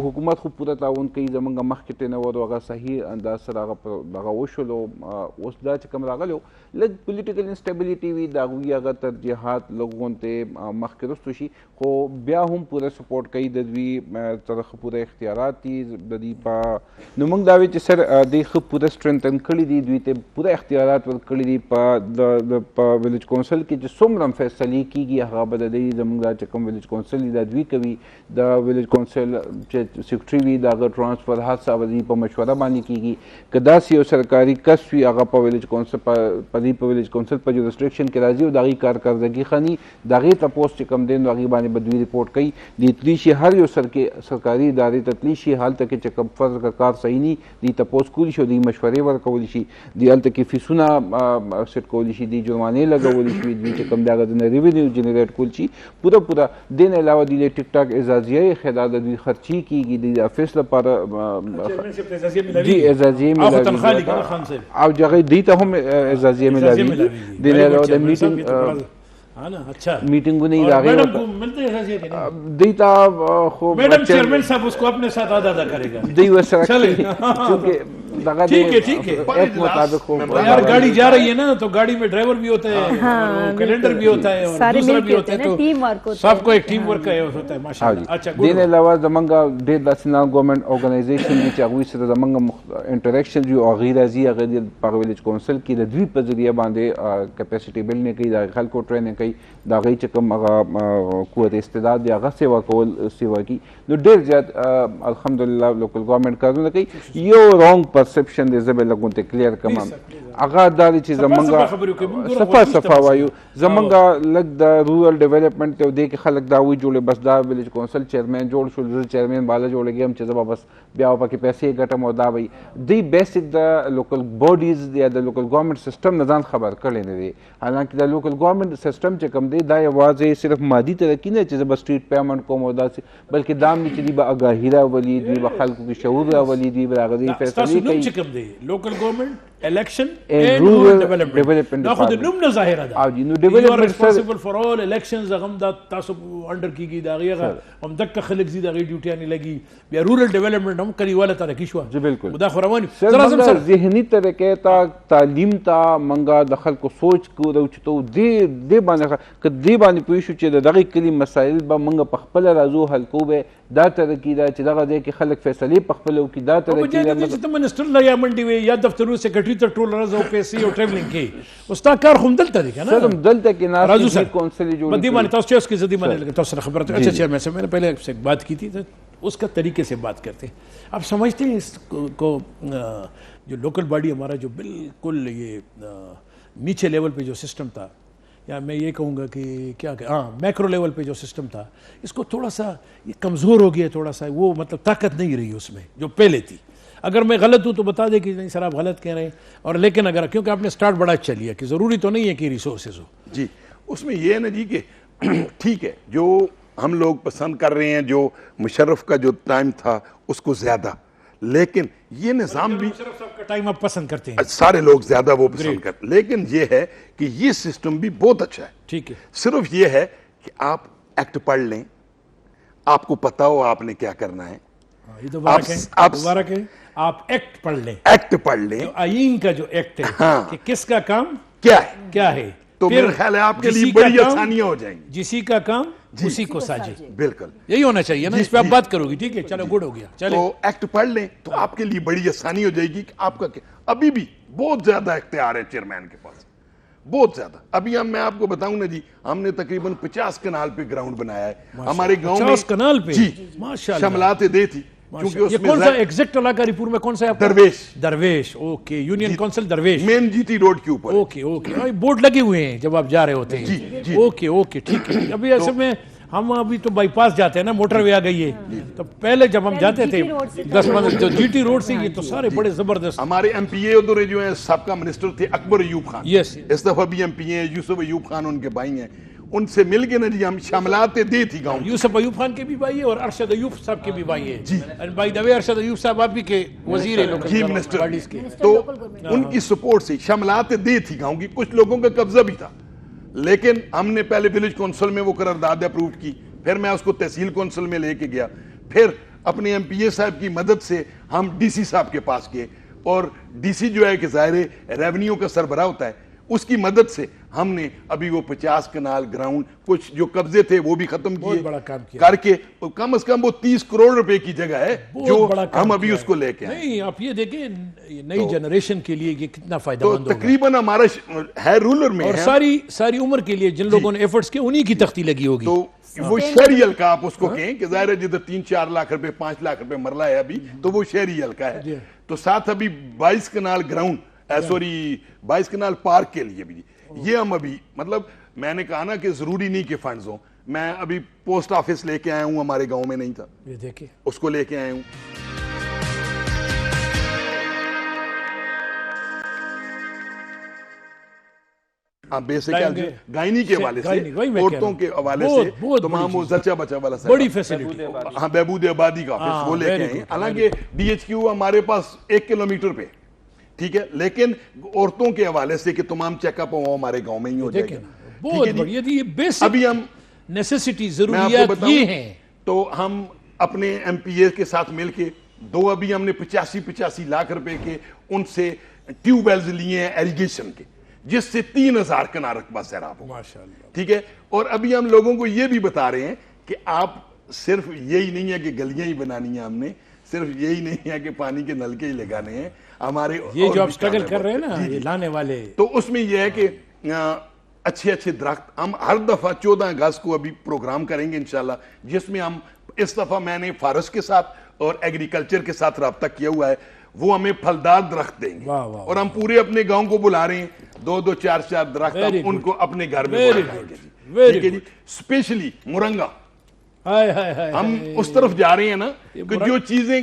حکومت خو پوره تعاون کوي زمونږ مخکې ټینور هغه صحیح انداز سره هغه وشولو. اوس دا چې کوم راغلی لږ پولیټیکل انسټیبلیټي وي د هغوی هغه ترجیحات لږ غونتې مخکې رستو شي، خو بیا هم پوره سپورټ کوي د دوی طرف پوره اختیارات دي د دوی په نو موږ دا وایو چې سر دوی ښه پوره سټرینتن کړي دي، دوی ته پوره اختیارات ورکړي دي په ویلیج کونسل کې چې څومره هم فیصلې کېږي هغه به د دوی زموږ دا چې کوم ویلیج کونسل دي دا دوی کوي. د ویلیج کونسل چې سیکرټري وي د هغه ټرانسفر هر څه به دوی په مشوره باندې کېږي. که داسې یو سرکاري کس وي هغه په ویلیج کونسل په ویلیج کونسل په جورسډکشن کې راځي او د هغې کارکردګي ښه ني د هغې تپوس چې کوم دی نو هغې باندې به دوی رپورټ کوي. دوی تللی شي هر یو سرکاري ادارې ته تللی شي هلته کې چې کوم فرض که کار صحیح ني دوی تپوس کولی شي او دوی مشورې ورکولی شي. دوی هلته کې فیسونه سیټ کولی شي، دوی جرمانې لګولی شي، دوی چې کوم دی هغه د ریونیو جنریټ کولی شي پوره. دې نه علاوه دوی ټیک ټاک اعزازیه خدا د دوی خرچي کېږي د افیس لپاره جی اعزازیه ملاوي او هغې دوی ته هم اعزازیه ملاوي. دې نه علاوه د میټینګ میٹنگوں نہیں دیتا خوب میڈم چیئرمین صاحب اس کو اپنے ساتھ ادا کرے گا دی وسرا کیونکہ ٹھیک ہے ایک مطابق یار گاڑی جا رہی ہے نا تو گاڑی میں ڈرائیور بھی ہوتا ہے، کیلنڈر بھی ہوتا ہے اور دوسرا بھی ہوتا ہے، تو سب کو ایک ٹیم ورک ہوتا ہے ماشاءاللہ. اچھا دین علاوہ زمنګا ډېر داسې نان ګورنمنټ ارګنایزیشن دي چې هغوی سره زمنګ انټریکشن دي او هغې راځي هغه په ویلیج کونسل کې د دوی په ذریعه باندې کیپیسټي بلډ کوي، د خلکو ټریننګ کوي، د هغې چې کوم هغه قوت استعداد دی هغه سیوا کول سیوا کوي. نو ډېر زیات الحمدلله لوکل ګورنمنټ کارونه کوي. یو رانګ پرسپشن دی زه به لږ غونتې کلیر کړم هغه دا دی چې زمونږ صفا وایو زمونږ لږ د رورل ډیولپمنټ دی او دې کې خلک دا وایي جوړې بس دا ویلیج کونسل چیرمین جوړ شول زه چیرمین بالا جوړېږم چې زه به بس بیا پکې پیسې ګټم او دا وایي دوی بیسک د لوکل باډیز یا د لوکل ګورنمنټ سسټم نه ځان خبر کړی نه دی. حالانکه د لوکل ګورنمنټ سسټم چې کوم دی دا یوازې صرف مادي ترقي نه چې زه به سټریټ پیمنټ کوم او داسې بلکې دا هم چې دوی به اګاهي راولي، دوی به خلکو کې شعور راولي، دوی به هغه دوی فیصلې کوي. لوکل ګورنمنټ الیکشن and rural development دا خود نوم نه ظاهره ده او نو ډیولپمنټ responsible for all elections هغه دا تاسو انډر کیږي دا هغه هم دک خلک زی دا ډیوټیانه لګي بیا رورل ډیولپمنٹ هم کلیواله ترقی شو. جی بالکل دا خوروانی سر ذهنی طریقې ته تعلیم ته منګه د خلکو سوچ کو د چتو دې باندې ک دې باندې پوه شو چې دغه کلی مسایل به منګه په خپل راځو حل کو به دا ترقی دا چې دغه ځای کې خلک فیصلې په خپله وکړي دا ترقي دا چې ته منسټر لا یا منډي وي یا دفترونو سیکرټري ته ټول ورځ او پیسې او ټریولینګ کوي اوس تا کار خو همدلته دی که نه سر همدلته کې ناست راجو دي سر کونسل یې جوړې بدی مانے تاسو اس کی زدی مانے لگے تاسو سره خبرت اچھا چیئرمین صاحب میں نے پہلے سے بات کی تھی تو اس کا طریقے سے بات کرتے ہیں آپ سمجھتے ہیں اس کو جو لوکل باڈی ہمارا جو بالکل یہ نیچے لیول پہ جو سسٹم تھا یا میں یہ کہوں گا کہ کیا کہ ہاں میکرو لیول پہ جو سسٹم تھا اس کو تھوڑا سا یہ کمزور ہو گیا تھوڑا سا وہ مطلب طاقت نہیں رہی اس میں جو پہلے تھی اگر میں غلط ہوں تو بتا دیں کہ نہیں سر آپ غلط کہہ رہے ہیں اور لیکن اگر کیونکہ آپ نے سٹارٹ بڑا اچھا لیا کہ ضروری تو نہیں ہے کہ ریسورسز ہو جی اس میں یہ ہے نا جی کہ ٹھیک ہے جو ہم لوگ پسند کر رہے ہیں جو مشرف کا جو ٹائم تھا اس کو زیادہ لیکن یہ نظام بھی مشرف صاحب کا ٹائم آپ پسند کرتے ہیں سارے لوگ زیادہ وہ پسند کرتے لیکن یہ ہے کہ یہ سسٹم بھی بہت اچھا ہے ٹھیک ہے صرف یہ ہے کہ آپ ایکٹ پڑھ لیں آپ کو پتا ہو آپ نے کیا کرنا ہے یہ دوبارہ کہیں آپ ایکٹ پڑھ لیں ایکٹ پڑھ لیں آئین کا جو ایکٹ ہے کہ کس کا کام کیا ہے تو پھر میرا خیال ہے آپ کے جسی لیے کا بڑی کام آسانیاں ہو جائیں گی جسی کا کام اسی کو ساجے بالکل یہی ہونا چاہیے نا اس پہ آپ بات کرو گی ٹھیک ہے چلو گڈ ہو گیا چلے تو ایکٹ پڑھ لیں تو آپ کے لیے بڑی آسانی ہو جائے گی کہ آپ کا ابھی بھی بہت زیادہ اختیار ہے چیئرمین کے پاس بہت زیادہ ابھی میں آپ کو بتاؤں نا جی ہم نے تقریباً 50 کنال پہ گراؤنڈ بنایا ہے ہمارے گاؤں میں 50 کنال پہ جی ماشاءاللہ شملات دے تھی کیونکہ اس یہ میں کون سا ایگزیکٹ علاقہ ریپور میں کون سا ہے درویش اوکے یونین کونسل درویش مین جی ٹی روڈ کے اوپر اوکے اوکے بورڈ لگے ہوئے ہیں جب آپ جا رہے ہوتے ہیں اوکے اوکے ٹھیک ہے ابھی ایسے میں ہم ابھی تو بائی پاس جاتے ہیں نا موٹر وے آ گئی ہے تو پہلے جب ہم جاتے تھے 10-15 جو جی ٹی روڈ سے یہ تو سارے بڑے زبردست ہمارے ایم پی اے ادھر جو ہیں سابقہ منسٹر تھے اکبر ایوب خان یس اس دفعہ بھی ایم پی اے یوسف ایوب خان ان کے بھائی ہیں ان سے مل کے نا جی ہم شاملات دے تھی گاؤں یوسف ایوب خان کے بھی بھائی ہیں اور ارشد ایوب صاحب کے بھی بھائی ہیں جی بائی دا وے ارشد ایوب صاحب آپ بھی کے وزیر ہیں جی منسٹر تو ان کی سپورٹ سے شاملات دے تھی گاؤں کی کچھ لوگوں کا قبضہ بھی تھا لیکن ہم نے پہلے ولیج کونسل میں وہ قرارداد اپروو کی پھر میں اس کو تحصیل کونسل میں لے کے گیا پھر اپنے ایم پی اے صاحب کی مدد سے ہم ڈی سی صاحب کے پاس گئے اور ڈی سی جو ہے کہ ظاہر ریونیو کا سربراہ ہوتا ہے اس کی مدد سے ہم نے ابھی وہ 50 کنال گراؤنڈ کچھ جو قبضے تھے وہ بھی ختم کیے کر کے کم از کم وہ 30 کروڑ روپے کی جگہ ہے جو ہم ابھی اس کو لے کے نہیں آپ یہ دیکھیں نئی جنریشن کے لیے یہ کتنا فائدہ مند ہوگا تقریباً ہمارا ہے رولر میں اور ساری عمر کے لیے جن لوگوں نے ایفرٹس کیے انہی کی تختی لگی ہوگی تو وہ شہری حلقہ آپ اس کو کہیں کہ ظاہر ہے جدھر 3-4 لاکھ روپے 5 لاکھ روپے مرلہ ہے ابھی تو وہ شہری حلقہ ہے تو ساتھ ابھی 22 کنال گراؤنڈ سوری 22 کنال پارک کے لیے بھی یہ ہم ابھی مطلب میں نے کہا نا کہ ضروری نہیں کہ فنڈز ہوں میں ابھی پوسٹ آفس لے کے آیا ہوں ہمارے گاؤں میں نہیں تھا یہ دیکھیں اس کو لے کے آیا ہوں گائنی کے حوالے سے عورتوں کے حوالے سے تمام وہ زچہ بچہ والا بڑی فیسلٹی ہاں بہبود آبادی کا آفس وہ لے کے آئے ہیں حالانکہ ڈی ایچ کیو ہمارے پاس 1 کلومیٹر پہ ٹھیک ہے لیکن عورتوں کے حوالے سے کہ تمام چیک اپ ہو ہمارے گاؤں میں ہی ہو جائے گا بہت بڑھیا یہ بیسک ابھی ہم نیسیسٹی ضروریات یہ ہیں تو ہم اپنے ایم پی اے کے ساتھ مل کے ابھی ہم نے 85 لاکھ روپے کے ان سے ٹیوب ویلز لیے ہیں ایریگیشن کے جس سے 3000 کنال رقبہ سیراب ہو ٹھیک ہے اور ابھی ہم لوگوں کو یہ بھی بتا رہے ہیں کہ آپ صرف یہی نہیں ہے کہ گلیاں ہی بنانی ہیں ہم نے صرف یہی نہیں ہے کہ پانی کے نلکے ہی لگانے ہیں ہمارے یہ جو آپ سٹرگل کر رہے ہیں نا یہ لانے والے تو اس میں یہ ہے کہ اچھے درخت ہم ہر دفعہ 14 اگست کو ابھی پروگرام کریں گے انشاءاللہ جس میں ہم اس دفعہ میں نے فارسٹ کے ساتھ اور ایگریکلچر کے ساتھ رابطہ کیا ہوا ہے وہ ہمیں پھلدار درخت دیں گے اور ہم پورے اپنے گاؤں کو بلا رہے ہیں 2-2 4-4 درخت ان کو اپنے گھر میں بلائیں گے اسپیشلی مرنگا ہم اس طرف جا رہے ہیں نا کہ جو چیزیں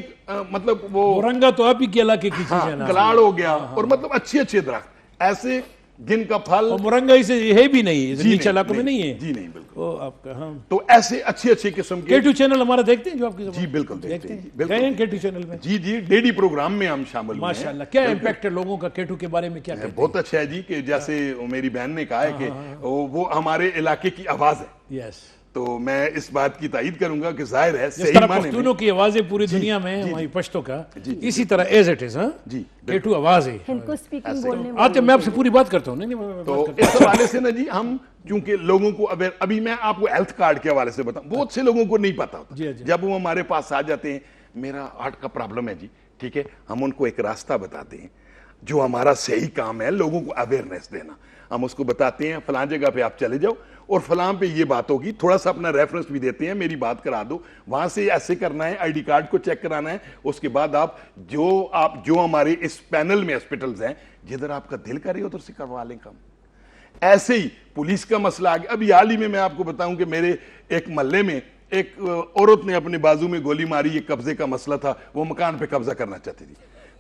مطلب وہ مرنگا تو آپ ہی کے علاقے کی چیز ہے نا کلاڑ ہو گیا اور مطلب اچھے درخت ایسے جن کا پھل مرنگا اسے ہے بھی نہیں نیچے علاقوں میں نہیں ہے جی نہیں بالکل آپ کا ہاں تو ایسے اچھے قسم کے K2 چینل ہمارا دیکھتے ہیں جو آپ کی جی بالکل دیکھتے ہیں K2 چینل میں جی ڈیلی پروگرام میں ہم شامل ہوئے ہیں ماشاءاللہ کیا امپیکٹ ہے لوگوں کا K2 کے بارے میں کیا کہتے ہیں بہت اچھا ہے جی کہ جیسے میری بہن نے کہا ہے کہ وہ ہمارے علاقے کی آواز ہے یس تو میں اس بات کی تائید کروں گا کہ ظاہر ہے جس صحیح طرح معنی میں پختونوں کی آوازیں پوری دنیا میں ہیں وہیں پشتوں کا اسی طرح ایز اٹ از جی K2 آواز ہے. ہند کو اسپیکنگ بولنے آتے میں آپ سے پوری بات کرتا ہوں. نہیں تو اس حوالے سے نا جی ہم چونکہ لوگوں کو ابھی میں آپ کو ہیلتھ کارڈ کے حوالے سے بتاؤں, بہت سے لوگوں کو نہیں پتا ہوتا. جب وہ ہمارے پاس آ جاتے ہیں میرا ہارٹ کا پرابلم ہے جی, ٹھیک ہے, ہم ان کو ایک راستہ بتاتے ہیں جو ہمارا صحیح کام ہے, لوگوں کو اویئرنیس دینا. ہم اس کو بتاتے ہیں فلاں جگہ پہ آپ چلے جاؤ اور فلاں پہ یہ بات ہوگی, تھوڑا سا اپنا ریفرنس بھی دیتے ہیں, میری بات کرا دو, وہاں سے ایسے کرنا ہے, آئی ڈی کارڈ کو چیک کرانا ہے, اس کے بعد آپ جو ہمارے اس پینل میں ہاسپٹلز ہیں جدھر آپ کا دل کرے ادھر سے کروا لیں کام. ایسے ہی پولیس کا مسئلہ آ گیا. ابھی حال ہی میں آپ کو بتاؤں کہ میرے ایک محلے میں ایک عورت نے اپنے بازو میں گولی ماری, یہ قبضے کا مسئلہ تھا, وہ مکان پہ قبضہ کرنا چاہتی تھی.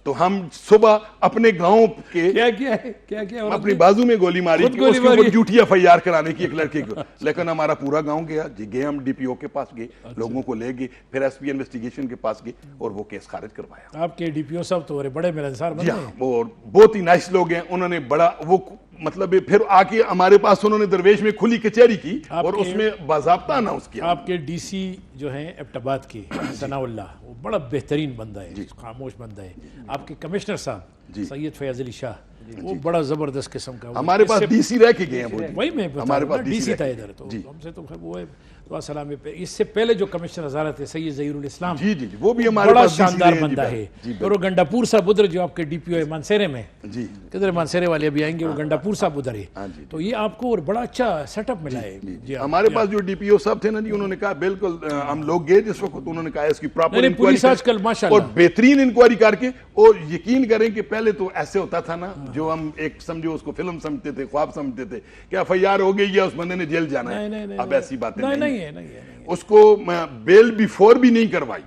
تو ہم صبح اپنے گاؤں کے کیا اپنی بازو میں گولی ماری کہ اس کے اوپر جھوٹی ایف آئی آر کرانے کی ایک لڑکے کو, لیکن ہمارا پورا گاؤں گیا جی, گئے ہم ڈی پی او کے پاس گئے, لوگوں کو لے گئے, پھر ایس پی انویسٹیگیشن کے پاس گئے اور وہ کیس خارج کروایا. آپ کے ڈی پی او صاحب تو بڑے ملنسار بندے ہیں, وہ بہت ہی نائس لوگ ہیں. انہوں نے بڑا وہ مطلب پھر آ کے ہمارے پاس انہوں نے درویش میں کھلی کچہری کی اور اس میں باضابطہ اناؤنس کیا. آپ کے ڈی سی جو ہیں ایبٹ آباد کے ثناء اللہ, وہ بڑا بہترین بندہ ہے, خاموش بندہ ہے. آپ کے کمشنر صاحب سید فیاض علی شاہ, وہ بڑا زبردست قسم کا, ہمارے پاس ڈی سی رہ کے گئے ہیں. وہی میں ہمارے پاس ڈی سی تھا ادھر, تو ہم سے تو وہ ہے دعا سلام. اس سے پہلے جو کمشنر ہزارہ تھے سید ظہیر الاسلام, وہ بھی ہمارے بڑا پاس شاندار بندہ ہے. اور وہ گنڈاپور صاحب ادھر جو آپ کے ڈی پی او ہے مانسیرے میں, کدھر مانسیرے والے ابھی آئیں گے, وہ گنڈاپور صاحب ادھر ہے. تو یہ آپ کو بڑا اچھا سیٹ اپ ملا ہے. ہمارے پاس جو ڈی پی او صاحب تھے نا جی, انہوں نے کہا بالکل ہم لوگ گئے جس وقت, انہوں نے کہا اس کی پراپر پولیس آج کل ماشاءاللہ اور بہترین انکوائری کر کے, اور یقین کریں کہ پہلے تو ایسے ہوتا تھا نا, جو ہم ایک سمجھو اس کو فلم سمجھتے تھے, خواب سمجھتے تھے کہ ایف آئی آر ہو گئی یا اس بندے نے جیل جانا ہے. اب ایسی باتیں نہیں ہیں. اس کو بیل بیفور بھی نہیں کروائی,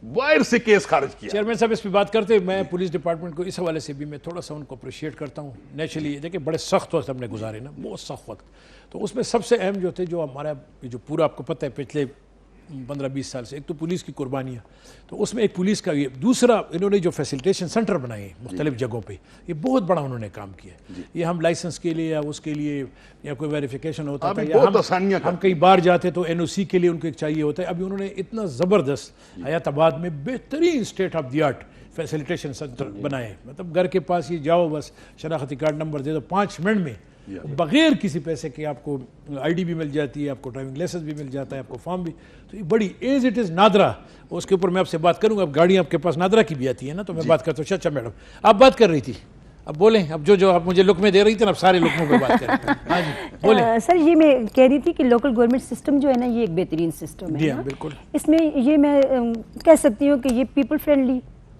باہر سے کیس خارج کیا. چیئرمین صاحب اس پہ بات کرتے, میں پولیس ڈپارٹمنٹ کو اس حوالے سے بھی میں تھوڑا سا ان کو اپریشیٹ کرتا ہوں. نیچرلی دیکھیں بڑے سخت وقت ہم نے گزارے نا, بہت سخت وقت. تو اس میں سب سے اہم جو تھے, جو ہمارا جو پورا آپ کو پتہ ہے پچھلے 15-20 سال سے, ایک تو پولیس کی قربانیاں, تو اس میں ایک پولیس کا یہ, دوسرا انہوں نے جو فیسیلیٹیشن سینٹر بنائے ہیں مختلف جگہوں پہ, یہ بہت بڑا انہوں نے کام کیا. یہ ہم لائسنس کے لیے یا اس کے لیے یا کوئی ویریفیکیشن ہوتا تھا, یا ہم کئی بار جاتے تو این او سی کے لیے ان کو ایک چاہیے ہوتا ہے. ابھی انہوں نے اتنا زبردست حیات آباد میں بہترین اسٹیٹ آف دی آرٹ فیسیلیٹیشن سینٹر بنائے. مطلب گھر کے پاس یہ جاؤ, بس شناختی کارڈ نمبر دے دو, 5 منٹ میں بغیر کسی پیسے کے آپ کو آئی ڈی بھی مل جاتی ہے, آپ کو ڈرائیونگ لائسنس بھی مل جاتا ہے, آپ کو فارم بھی. تو یہ بڑی ایز اٹ از نادرا, اس کے اوپر میں آپ سے بات کروں گا. اب گاڑیاں آپ کے پاس نادرا کی بھی آتی ہے نا, تو میں بات کرتا ہوں. اچھا میڈم آپ بات کر رہی تھی, اب بولیں. اب جو آپ مجھے لک میں دے رہی تھی نا, اب سارے لکموں پہ بات کریں. ہاں جی بولیں. سر یہ میں کہہ رہی تھی کہ لوکل گورنمنٹ سسٹم جو ہے نا, یہ ایک بہترین سسٹم ہے. جی ہاں بالکل. اس میں یہ میں کہہ سکتی ہوں کہ یہ پیپل فرینڈلی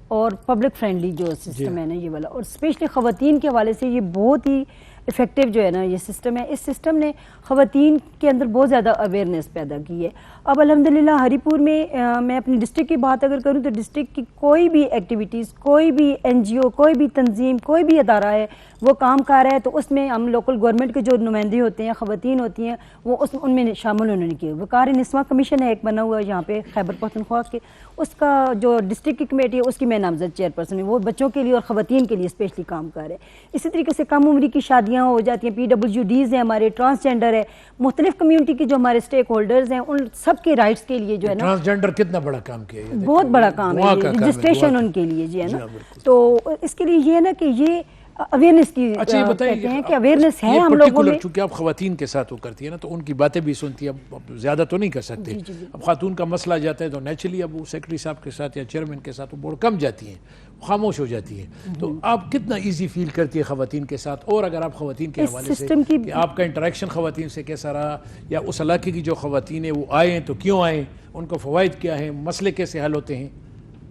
اور پبلک فرینڈلی جو سسٹم ہے نا یہ والا, اور اسپیشلی خواتین کے حوالے سے یہ بہت ہی افیکٹو جو ہے نا یہ سسٹم ہے. اس سسٹم نے خواتین کے اندر بہت زیادہ اویئرنیس پیدا کی ہے. اب الحمدللہ ہری پور میں میں اپنی ڈسٹرکٹ کی بات اگر کروں تو ڈسٹرکٹ کی کوئی بھی ایکٹیویٹیز, کوئی بھی این جی او, کوئی بھی تنظیم, کوئی بھی ادارہ ہے وہ کام کر رہا ہے, تو اس میں ہم لوکل گورنمنٹ کے جو نمائندے ہوتے ہیں, خواتین ہوتی ہیں, وہ ان میں شامل انہوں نے کیے. وقار نسواں کمیشن ہے ایک بنا ہوا یہاں پہ خیبر پختونخوا کے, اس کا جو ڈسٹرکٹ کی کمیٹی ہے اس کی میں نامزد چیئرپرسن ہوں. وہ بچوں کے لیے اور خواتین کے لیے اسپیشلی کام کر رہے ہیں. اسی طریقے سے کم عمری کی شادیاں ہو جاتی ہیں, پی ڈبلیو ڈیز ہیں ہمارے, ٹرانسجینڈر ہے, مختلف کمیونٹی کے جو ہمارے اسٹیک ہولڈرز ہیں, ان سب کے رائٹس کے لیے جو ہے نا ٹرانسجینڈر کتنا بڑا کام کیا ہے, بہت بڑا کام ہے رجسٹریشن ان کے لیے جی ہے نا. تو اس کے لیے یہ ہے نا کہ یہ اویئرنیس کی کہتے ہیں کہ اویئرنیس ہے ہم لوگوں میں. چونکہ آپ خواتین کے ساتھ وہ کرتی ہے نا, تو ان کی باتیں بھی سنتی ہے. اب زیادہ تو نہیں کر سکتے. اب خاتون کا مسئلہ جاتا ہے تو نیچرلی اب وہ سیکرٹری صاحب کے ساتھ یا چیئرمین کے ساتھ وہ بہت کم جاتی ہیں, خاموش ہو جاتی ہیں. تو آپ کتنا ایزی فیل کرتی ہے خواتین کے ساتھ, اور اگر آپ خواتین کے حوالے سے کہ آپ کا انٹریکشن خواتین سے کیسا رہا, یا اس علاقے کی جو خواتین ہیں وہ آئے ہیں تو کیوں آئیں, ان کو فوائد کیا ہیں, مسئلے کیسے حل ہوتے ہیں؟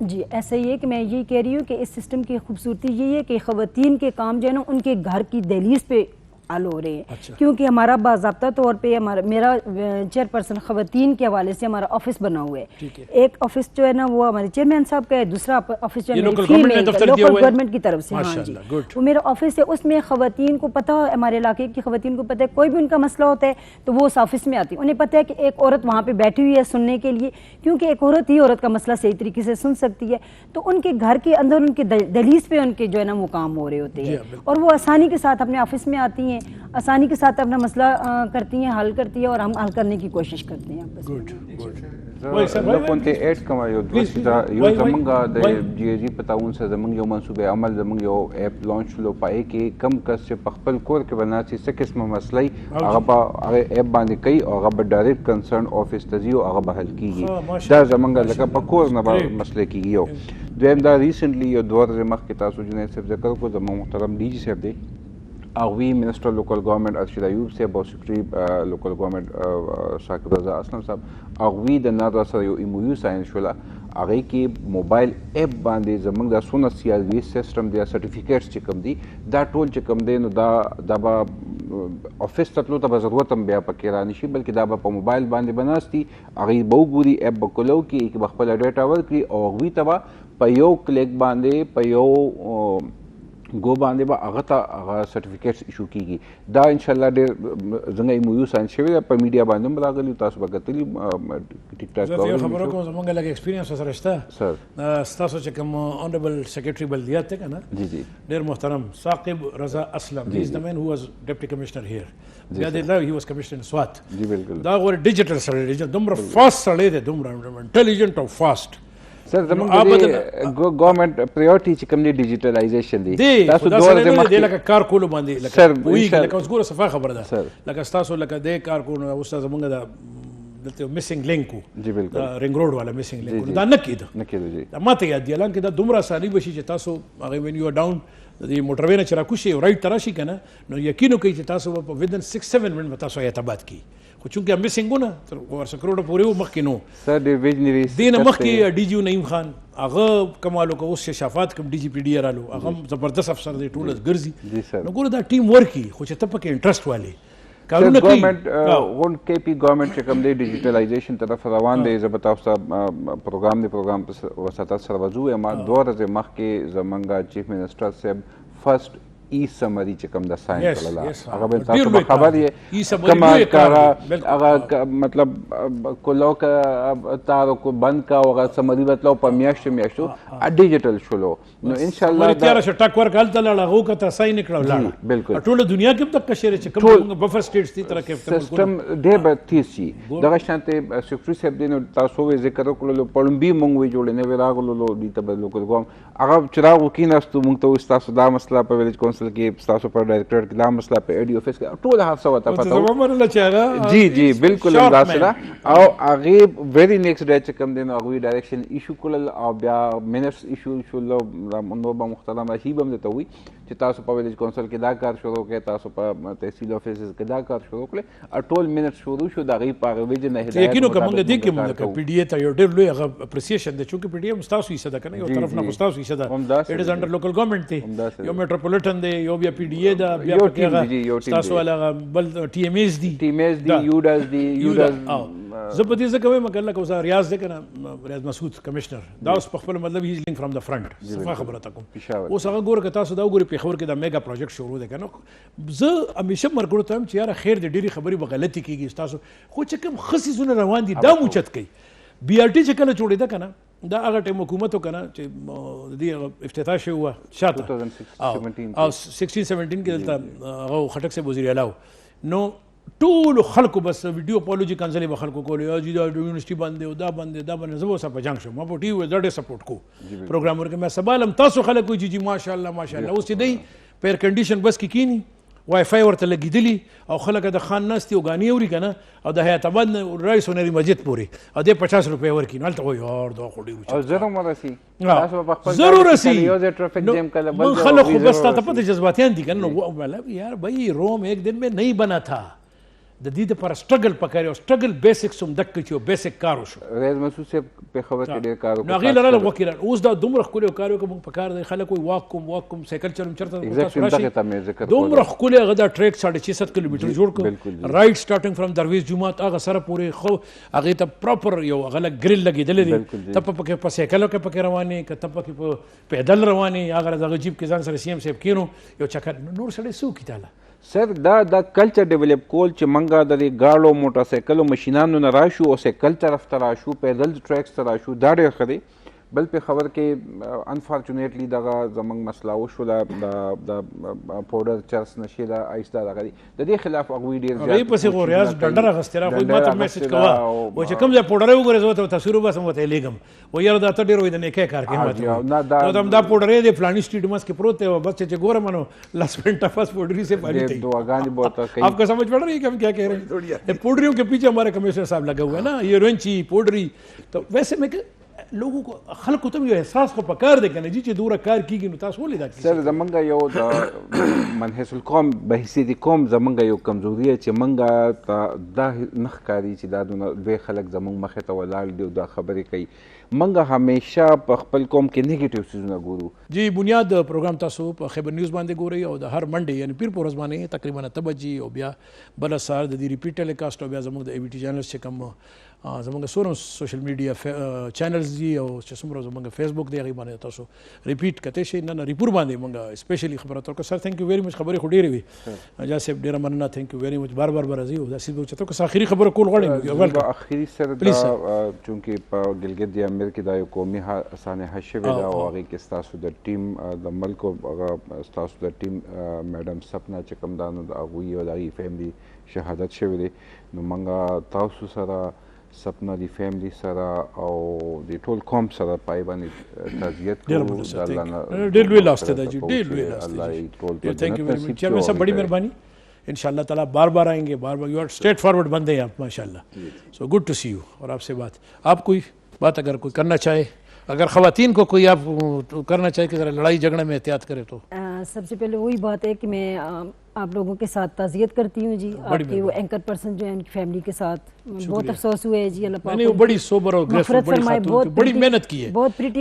جی ایسا ہی ہے کہ میں یہی کہہ رہی ہوں کہ اس سسٹم کی خوبصورتی یہی ہے کہ خواتین کے کام جو ہے نا ان کے گھر کی دہلیز پہ حل ہو رہے ہیں. کیونکہ ہمارا باضابطہ طور پہ میرا چیئرپرسن خواتین کے حوالے سے ہمارا آفس بنا ہوا ہے. ایک آفس جو ہے نا وہ ہمارے چیئرمین صاحب کا ہے, دوسرا آفس جو ہے لوکل گورنمنٹ کی طرف سے, ہاں جی وہ میرا آفس ہے. اس میں خواتین کو پتہ ہے, ہمارے علاقے کی خواتین کو پتہ ہے کوئی بھی ان کا مسئلہ ہوتا ہے تو وہ اس آفس میں آتی ہے. انہیں پتہ ہے کہ ایک عورت وہاں پہ بیٹھی ہوئی ہے سننے کے لیے, کیونکہ ایک عورت ہی عورت کا مسئلہ صحیح طریقے سے سن سکتی ہے. تو ان کے گھر کے اندر ان کے دہلیز پہ ان کے جو ہے نا وہ کام ہو رہے ہوتے ہیں, اور وہ آسانی کے ساتھ اپنے آفس میں آتی ہیں. آسانی کے ساتھ اپنا مسئلہ کرتی ہیں, حل کرتی ہے, اور ہم حل کرنے کی کوشش کرتے ہیں. لکونتے ایڈ کما یو دوست دا یو زمنگا د جی ای جی پتاون سره زمنګ یو منصوبه عمل زمنګ یو اپ لانچ لو پای کې کم کس چې پخپل کور کې بناسي څه قسمه مسلې هغه په اپ باندې کوي او هغه به ډایرکټ کنسرن افیس ته ځي او هغه به حل کیږي. دا زمنګ لکه په کور نه به مسلې کیږي. یو دویم دا ریسنټلی یو دوه ورځې مخکې تاسو جنید صاحب ذکر کو زموږ محترم ډي جی صاحب دی اغوی منسٹر لوکل گورنمنٹ ارشد ایوب صاحب او سیکرټری لوکل گورنمنٹ شاکر رضا اسلم صاحب اغوی د نادر سره یو ایم یو ساين شولا هغه کې موبایل اپ باندې زمنګ د سونه سی آر وی سیستم دی سرټیفیکیټس چې کوم دی دا ټول چې کوم دی نو دا به افیس ته تلو ته ضرورت هم بیا پکې را نشي بلکې دا به په موبایل باندې بناستي هغه به وګوري اپ به کولو کې خپل ډیټا ورکړي او هغوی ته به په یو کلیک باندې په یو گو باندې به هغه ته هغه سرټیفیکیټس ایشو کیږي. دا ان شاء الله ډېر څنګه ایم یو ساين شوی په میډیا باندې هم راغلی تاسو به کتلی ټیک ټاک زه خبرو کوم زمونږ لږ ایکسپیرینس سره شته سر تاسو چې کوم اونریبل سیکریټری بلدیات ته کنه جی جی ډېر محترم ثاقب رضا اسلم هی از د مین هو واز ډیپټي کمشنر هیر بیا د هی واز کمشنر سوات جی بالکل دا ور ډیجیټل سره دومره فاست سره دی دومره انټيليجنت او فاست سر زمونږ د ګورنمنت پریورټي چې کوم دی ډیجیټلایزیشن دی تاسو دوه ورځې مخکې لکه کار کولو باندې لکه وی لکه اوس ګوره صفه خبره ده لکه تاسو لکه د کار کولو اوس زمونږ د دلته میسنګ لینک جی بالکل رنگ روډ والا میسنګ لینک دا نه کېده جی ماته یاد دی الان کې دا دومره اساني بشي چې تاسو هغه وین یو ډاون د موټر وینه چې راکوشي رائټ تراشي کنه نو یقینو کوي چې تاسو په ودن 6-7 منټ تاسو اعتماد کی خو چونکه میسنګونه تر ورسره کروڑه پورې مخکې نو سر د ویجنری دین مخکې ډي جی نعیم خان هغه کمالو کو اوس شفافات کوم ډي جی پی ډي رالو هغه زبردست افسر دی ټول ګرځي نو ګوره دا ټیم ورکی خو چې ته پکې انټرست والی کارونه کوي ګورنمنت کې پی ګورنمنت چې کوم دی ډیجیټلایزیشن طرف روان دی زه به تاسو ته پروګرام په وساتت سره وضو ما دوه ورځې مخکې زمونږ چیف منسټر صاحب فرست ای سمری چې کوم د ساين کړل هغه به تاسو په خبر یې کما کارا هغه مطلب کولو کا تارو کو بند کا هغه سمری مطلب په میاشتو ډیجیټل شولو نو ان شاء الله دا تیار شټک ورک حالت لاړه هو کته ساين کړل لاړه بالکل ټول دنیا کې تک کشره چې کوم بفر سټیټس دي تر کې سیستم ډېر به تیز شي دغه شانته سیکرټری صاحب دین تاسو وی ذکر کولو پړمبي مونږ وی جوړ نه وراغلو دي ته لوکل ګوم هغه چراغ وکیناستو مونږ ته تاسو دا مسله په ویلیج کونسل کې تاسو پر ډایریکټر کې دا مسله په ایډي افیس کې ټول حادثه وته پته جی جی بالکل اندازه او هغه ویری نیکسټ ډے چې کوم دین هغه ډایریکشن ایشو کول او بیا منټس ایشو شول نو به محترم رشید هم ته وی چې تاسو په ویلیج کونسل کې دا کار شروع کړئ تاسو په تحصیل افیس کې دا کار شروع کړئ ټول منټ شروع شو دا غي په ویژن نه هدایت یقینو کوم د دې کې موږ پی ډی ای ته یو ډېر لوی هغه اپریسیشن د چونکه پی ډی ای مستاسو حصہ ده کنه یو طرف نه مستاسو حصہ ده اټ از انډر لوکل ګورنمنت دی یو میټروپولیټن دی یو بیا پی ډی ای دا بیا پکې تاسو والا بل ټی ایم ایز دی یوډاز دی زه په دې ځکه وایم کله کوم ریاض دی کنه ریاض مسعود کمشنر دا اوس په خپل مطلب هیز لینک فرام د فرنٹ صفه خبره تا کوم اوس هغه ګوره که تاسو دا وګورئ پیښور کې دا میگا پروجیکټ شروع دی کنه زه همیشه مرګ ته هم چې یاره خیر د ډېری خبرې به غلطي کیږي تاسو خو چې کوم خصيزونه روان دي دا موچت کوي بی آر ټي چې کله جوړېده کنه دا هغه ټیم حکومت کنه چې د افتتاح شو و شاته 2017 او 16-17 کې دلته هغه خټک سے وزیر اعلی نو ټول خلکو بس ویډیو اپولوژي کنځلې به خلکو کولې او جی دا یونیورسيټي باندې او دا باندې زه اوسه په جنگ شم ما په ټي وی زړه سپورټ کو پروګرام ورکه مې سبالم تاسو خلکو جی ماشاءالله اوس دې پیر کنډیشن بس کې کینی وای فای ورته لګیدلی او خلک د خان ناستي او غانی اوري کنه او د حیات آباد رئیس ونری مسجد پوری او د 50 روپے ورکی نالته وای یار دا خو ډیر او زره مرسي تاسو په خپل ضرور رسی یو د ټرافیک جام کله بل خلک خو بس ته پته جذباتیان دي کنه مطلب یار بھائی روم ایک دن میں نہیں بنا تھا د دې لپاره سټرګل پکاري او سټرګل بیسکس هم دک چې بیسک کار وشو ریاض مسعود صاحب په خبر کې ډیر کار وکړ نو غیر لره وکیل اوس دا دومره خولي کار وکړم په کار دی خلک وای واکوم سایکل چلوم چرته دومره خولي غدا ټریک 6.5 کیلومتر جوړ کړ رائټ سٹارټینګ فرام درویش جمعات هغه سره پورې خو هغه ته پراپر یو غلط ګریل لګیدل دي ته په په سایکل کې پکې رواني کته پکې په پیدل رواني هغه دغه جیب کې ځان سره سی ام صاحب کینو یو چکر نور سره سو کیتاله سر دا کلچر ډیولپ کول چې منګه د ګاړو موټر سایکلو ماشینانو نه راشو او سایکل طرف ته راشو پیدل ټریکس ته راشو دا ډېر ښه دی بل په خبر کې انفارچونیټلی دغه زمونږ مسله وشوله د پوډر چرس نشي دا آیسته دغه د دې خلاف هغوی ډېر هغوی پسې خو ریاض ډنډر اخیستې را خو ما ته میسج کوه و چې کوم ځای پوډر یې وګورې زه ورته تصویر وباسم ورته یې لیږم و یاره دا ته ډېر وایي د نیکۍ کار کوې ما ته نو دا پوډر یې دی فلاني سټریټ مس کې پروت دی بس چې ګورم نو لاس منٹا فس پوڈری سے پانی تھی دعاگانیں بہت آپ کو سمجھ پڑ رہی ہے کہ ہم کیا کہہ رہے ہیں پوڈریوں کے پیچھے ہمارے کمشنر صاحب لگا ہوا ہے نا یہ رنچی پوڈری تو ویسے میں لوگوں کو خلق کو تم یہ احساس کو پکار دے کنه جی چې دوره کار کیږي نو تاسو ولې دا کیږي سر زمونږ یو د منحص القوم بحیثیت قوم زمونږ یو کمزوري چې مونږ ته دا نخ کاری چې دا دوی خلک زمونږ مخې ته ولاړ دي او دا خبرې کوي مونږ همیشه په خپل قوم کې نیگیټیو څیزونه ګورو جی بنیاد پروګرام تاسو په خبر نیوز باندې ګورئ او د هر منډه یعنی پیر پورز باندې تقریبا 8 بجې او بیا بل سهار د دې ریپیټ ټیلیکاسټ او بیا زموږ د ای بی ټي چینلز چې کوم زموږ سورم سوشل میډیا چینلز دي او چې څومره زموږ فیسبوک دی هغې باندې تاسو ریپیټ کتی شئ نه ریپور باندې مونږ اسپیشلی خبره ورکړو سر تھینک یو ویری مچ خبرې خو ډېرې وي اجاز صاحب ډېره مننه تھینک یو ویری مچ بار بار به راځي او داسې به چې تاسو آخري خبره کول غواړئ آخري سر دا چونکې په ګلګت د امیر کې دا یو قومي سانحه شوې ده او هغې کې ستاسو د ټیم د ملک هغه ستاسو د ټیم میډم سپنا چې کوم دا نو د هغوی او د هغې فیملي شهادت شوی دی نو مونږ تاسو سره سپنا دی فیملی سره او دی ټول قوم سره پای باندې تعزیت کوو ډېر لوی لاس دی دا جی ډېر لوی لاس دی تھینک یو ویری مچ چیئرمین صاحب بڑی مہربانی انشاءاللہ تعالیٰ بار بار آئیں گے بار بار یو آر اسٹریٹ فارورڈ بندے ہیں آپ ماشاء اللہ سو گڈ ٹو سی یو اور آپ سے بات آپ کوئی بات اگر کوئی کرنا چاہے اگر خواتین کو کوئی آپ کرنا چاہے کہ ذرا لڑائی جھگڑے میں احتیاط کرے تو سب سے پہلے وہی بات ہے کہ میں آپ لوگوں کے ساتھ تعزیت کرتی ہوں جی آپ کے وہ اینکر پرسن جو ہیں ان کی فیملی کے ساتھ بہت افسوس ہوئے جی اللہ پاک وہ بڑی سوبر اور گریسفل بڑی خاتون بڑی محنت کی ہے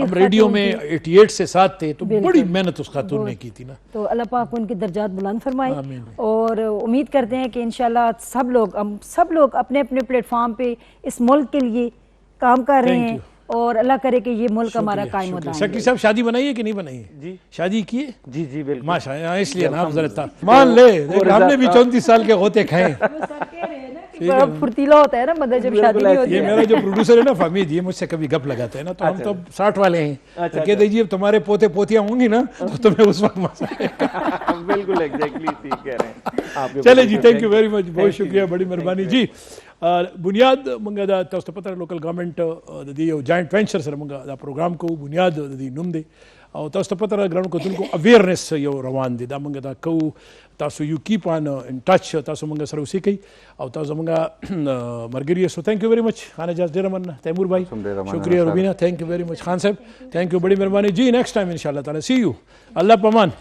ہم ریڈیو میں 88 سے ساتھ تھے تو بڑی محنت اس خاتون نے کی تھی نا تو اللہ پاک ان کے درجات بلند فرمائے اور امید کرتے ہیں کہ انشاءاللہ سب لوگ اپنے اپنے پلیٹ فارم پہ اس ملک کے لیے کام کر رہے ہیں اور اللہ کرے کہ یہ ملک ہمارا قائم ہوتا ہے سیکٹری صاحب شادی بنائی ہے کہ نہیں بنائی ہے جی شادی کی ہے جی جی بالکل ماشاء اللہ اس لیے نا افضل مان لے ہم نے بھی 34 سال کے ہوتے کھائے پھرتیلا ہوتا ہے نا مطلب جب شادی نہیں ہوتی یہ میرا جو پروڈیوسر ہے نا فامید یہ مجھ سے کبھی گپ لگاتے ہیں نا تو ہم تو 60 والے ہیں تو کہہ دیجیے تمہارے پوتے پوتیاں ہوں گی نا تو تمہیں اس وقت مزہ آئے گا بالکل ایگزیکٹلی ٹھیک کہہ رہے ہیں چلے جی تھینک یو ویری مچ بہت شکریہ بڑی مہربانی جی بنیاد منګه دا تاسو ته پته لوکل گورنمنت د دې یو جاینټ وینچر سره منګه دا پروګرام کو بنیاد د دې نوم دی او تاسو ته پته راغلم کوتونکو اویرنس یو روان دي دا منګه دا کو تاسو یو کیپ آن ان ټچ تاسو منګه سره اوسې کوي او تاسو منګه مرګري سو تھینک یو ویری مچ خان اجاز ډیر مننه تیمور بھائی شکریہ روبینا تھینک یو ویری مچ خان صاحب تھینک یو بڑی مہربانی جی نیکسٹ ٹائم انشاءاللہ تعالی سی یو اللہ پامان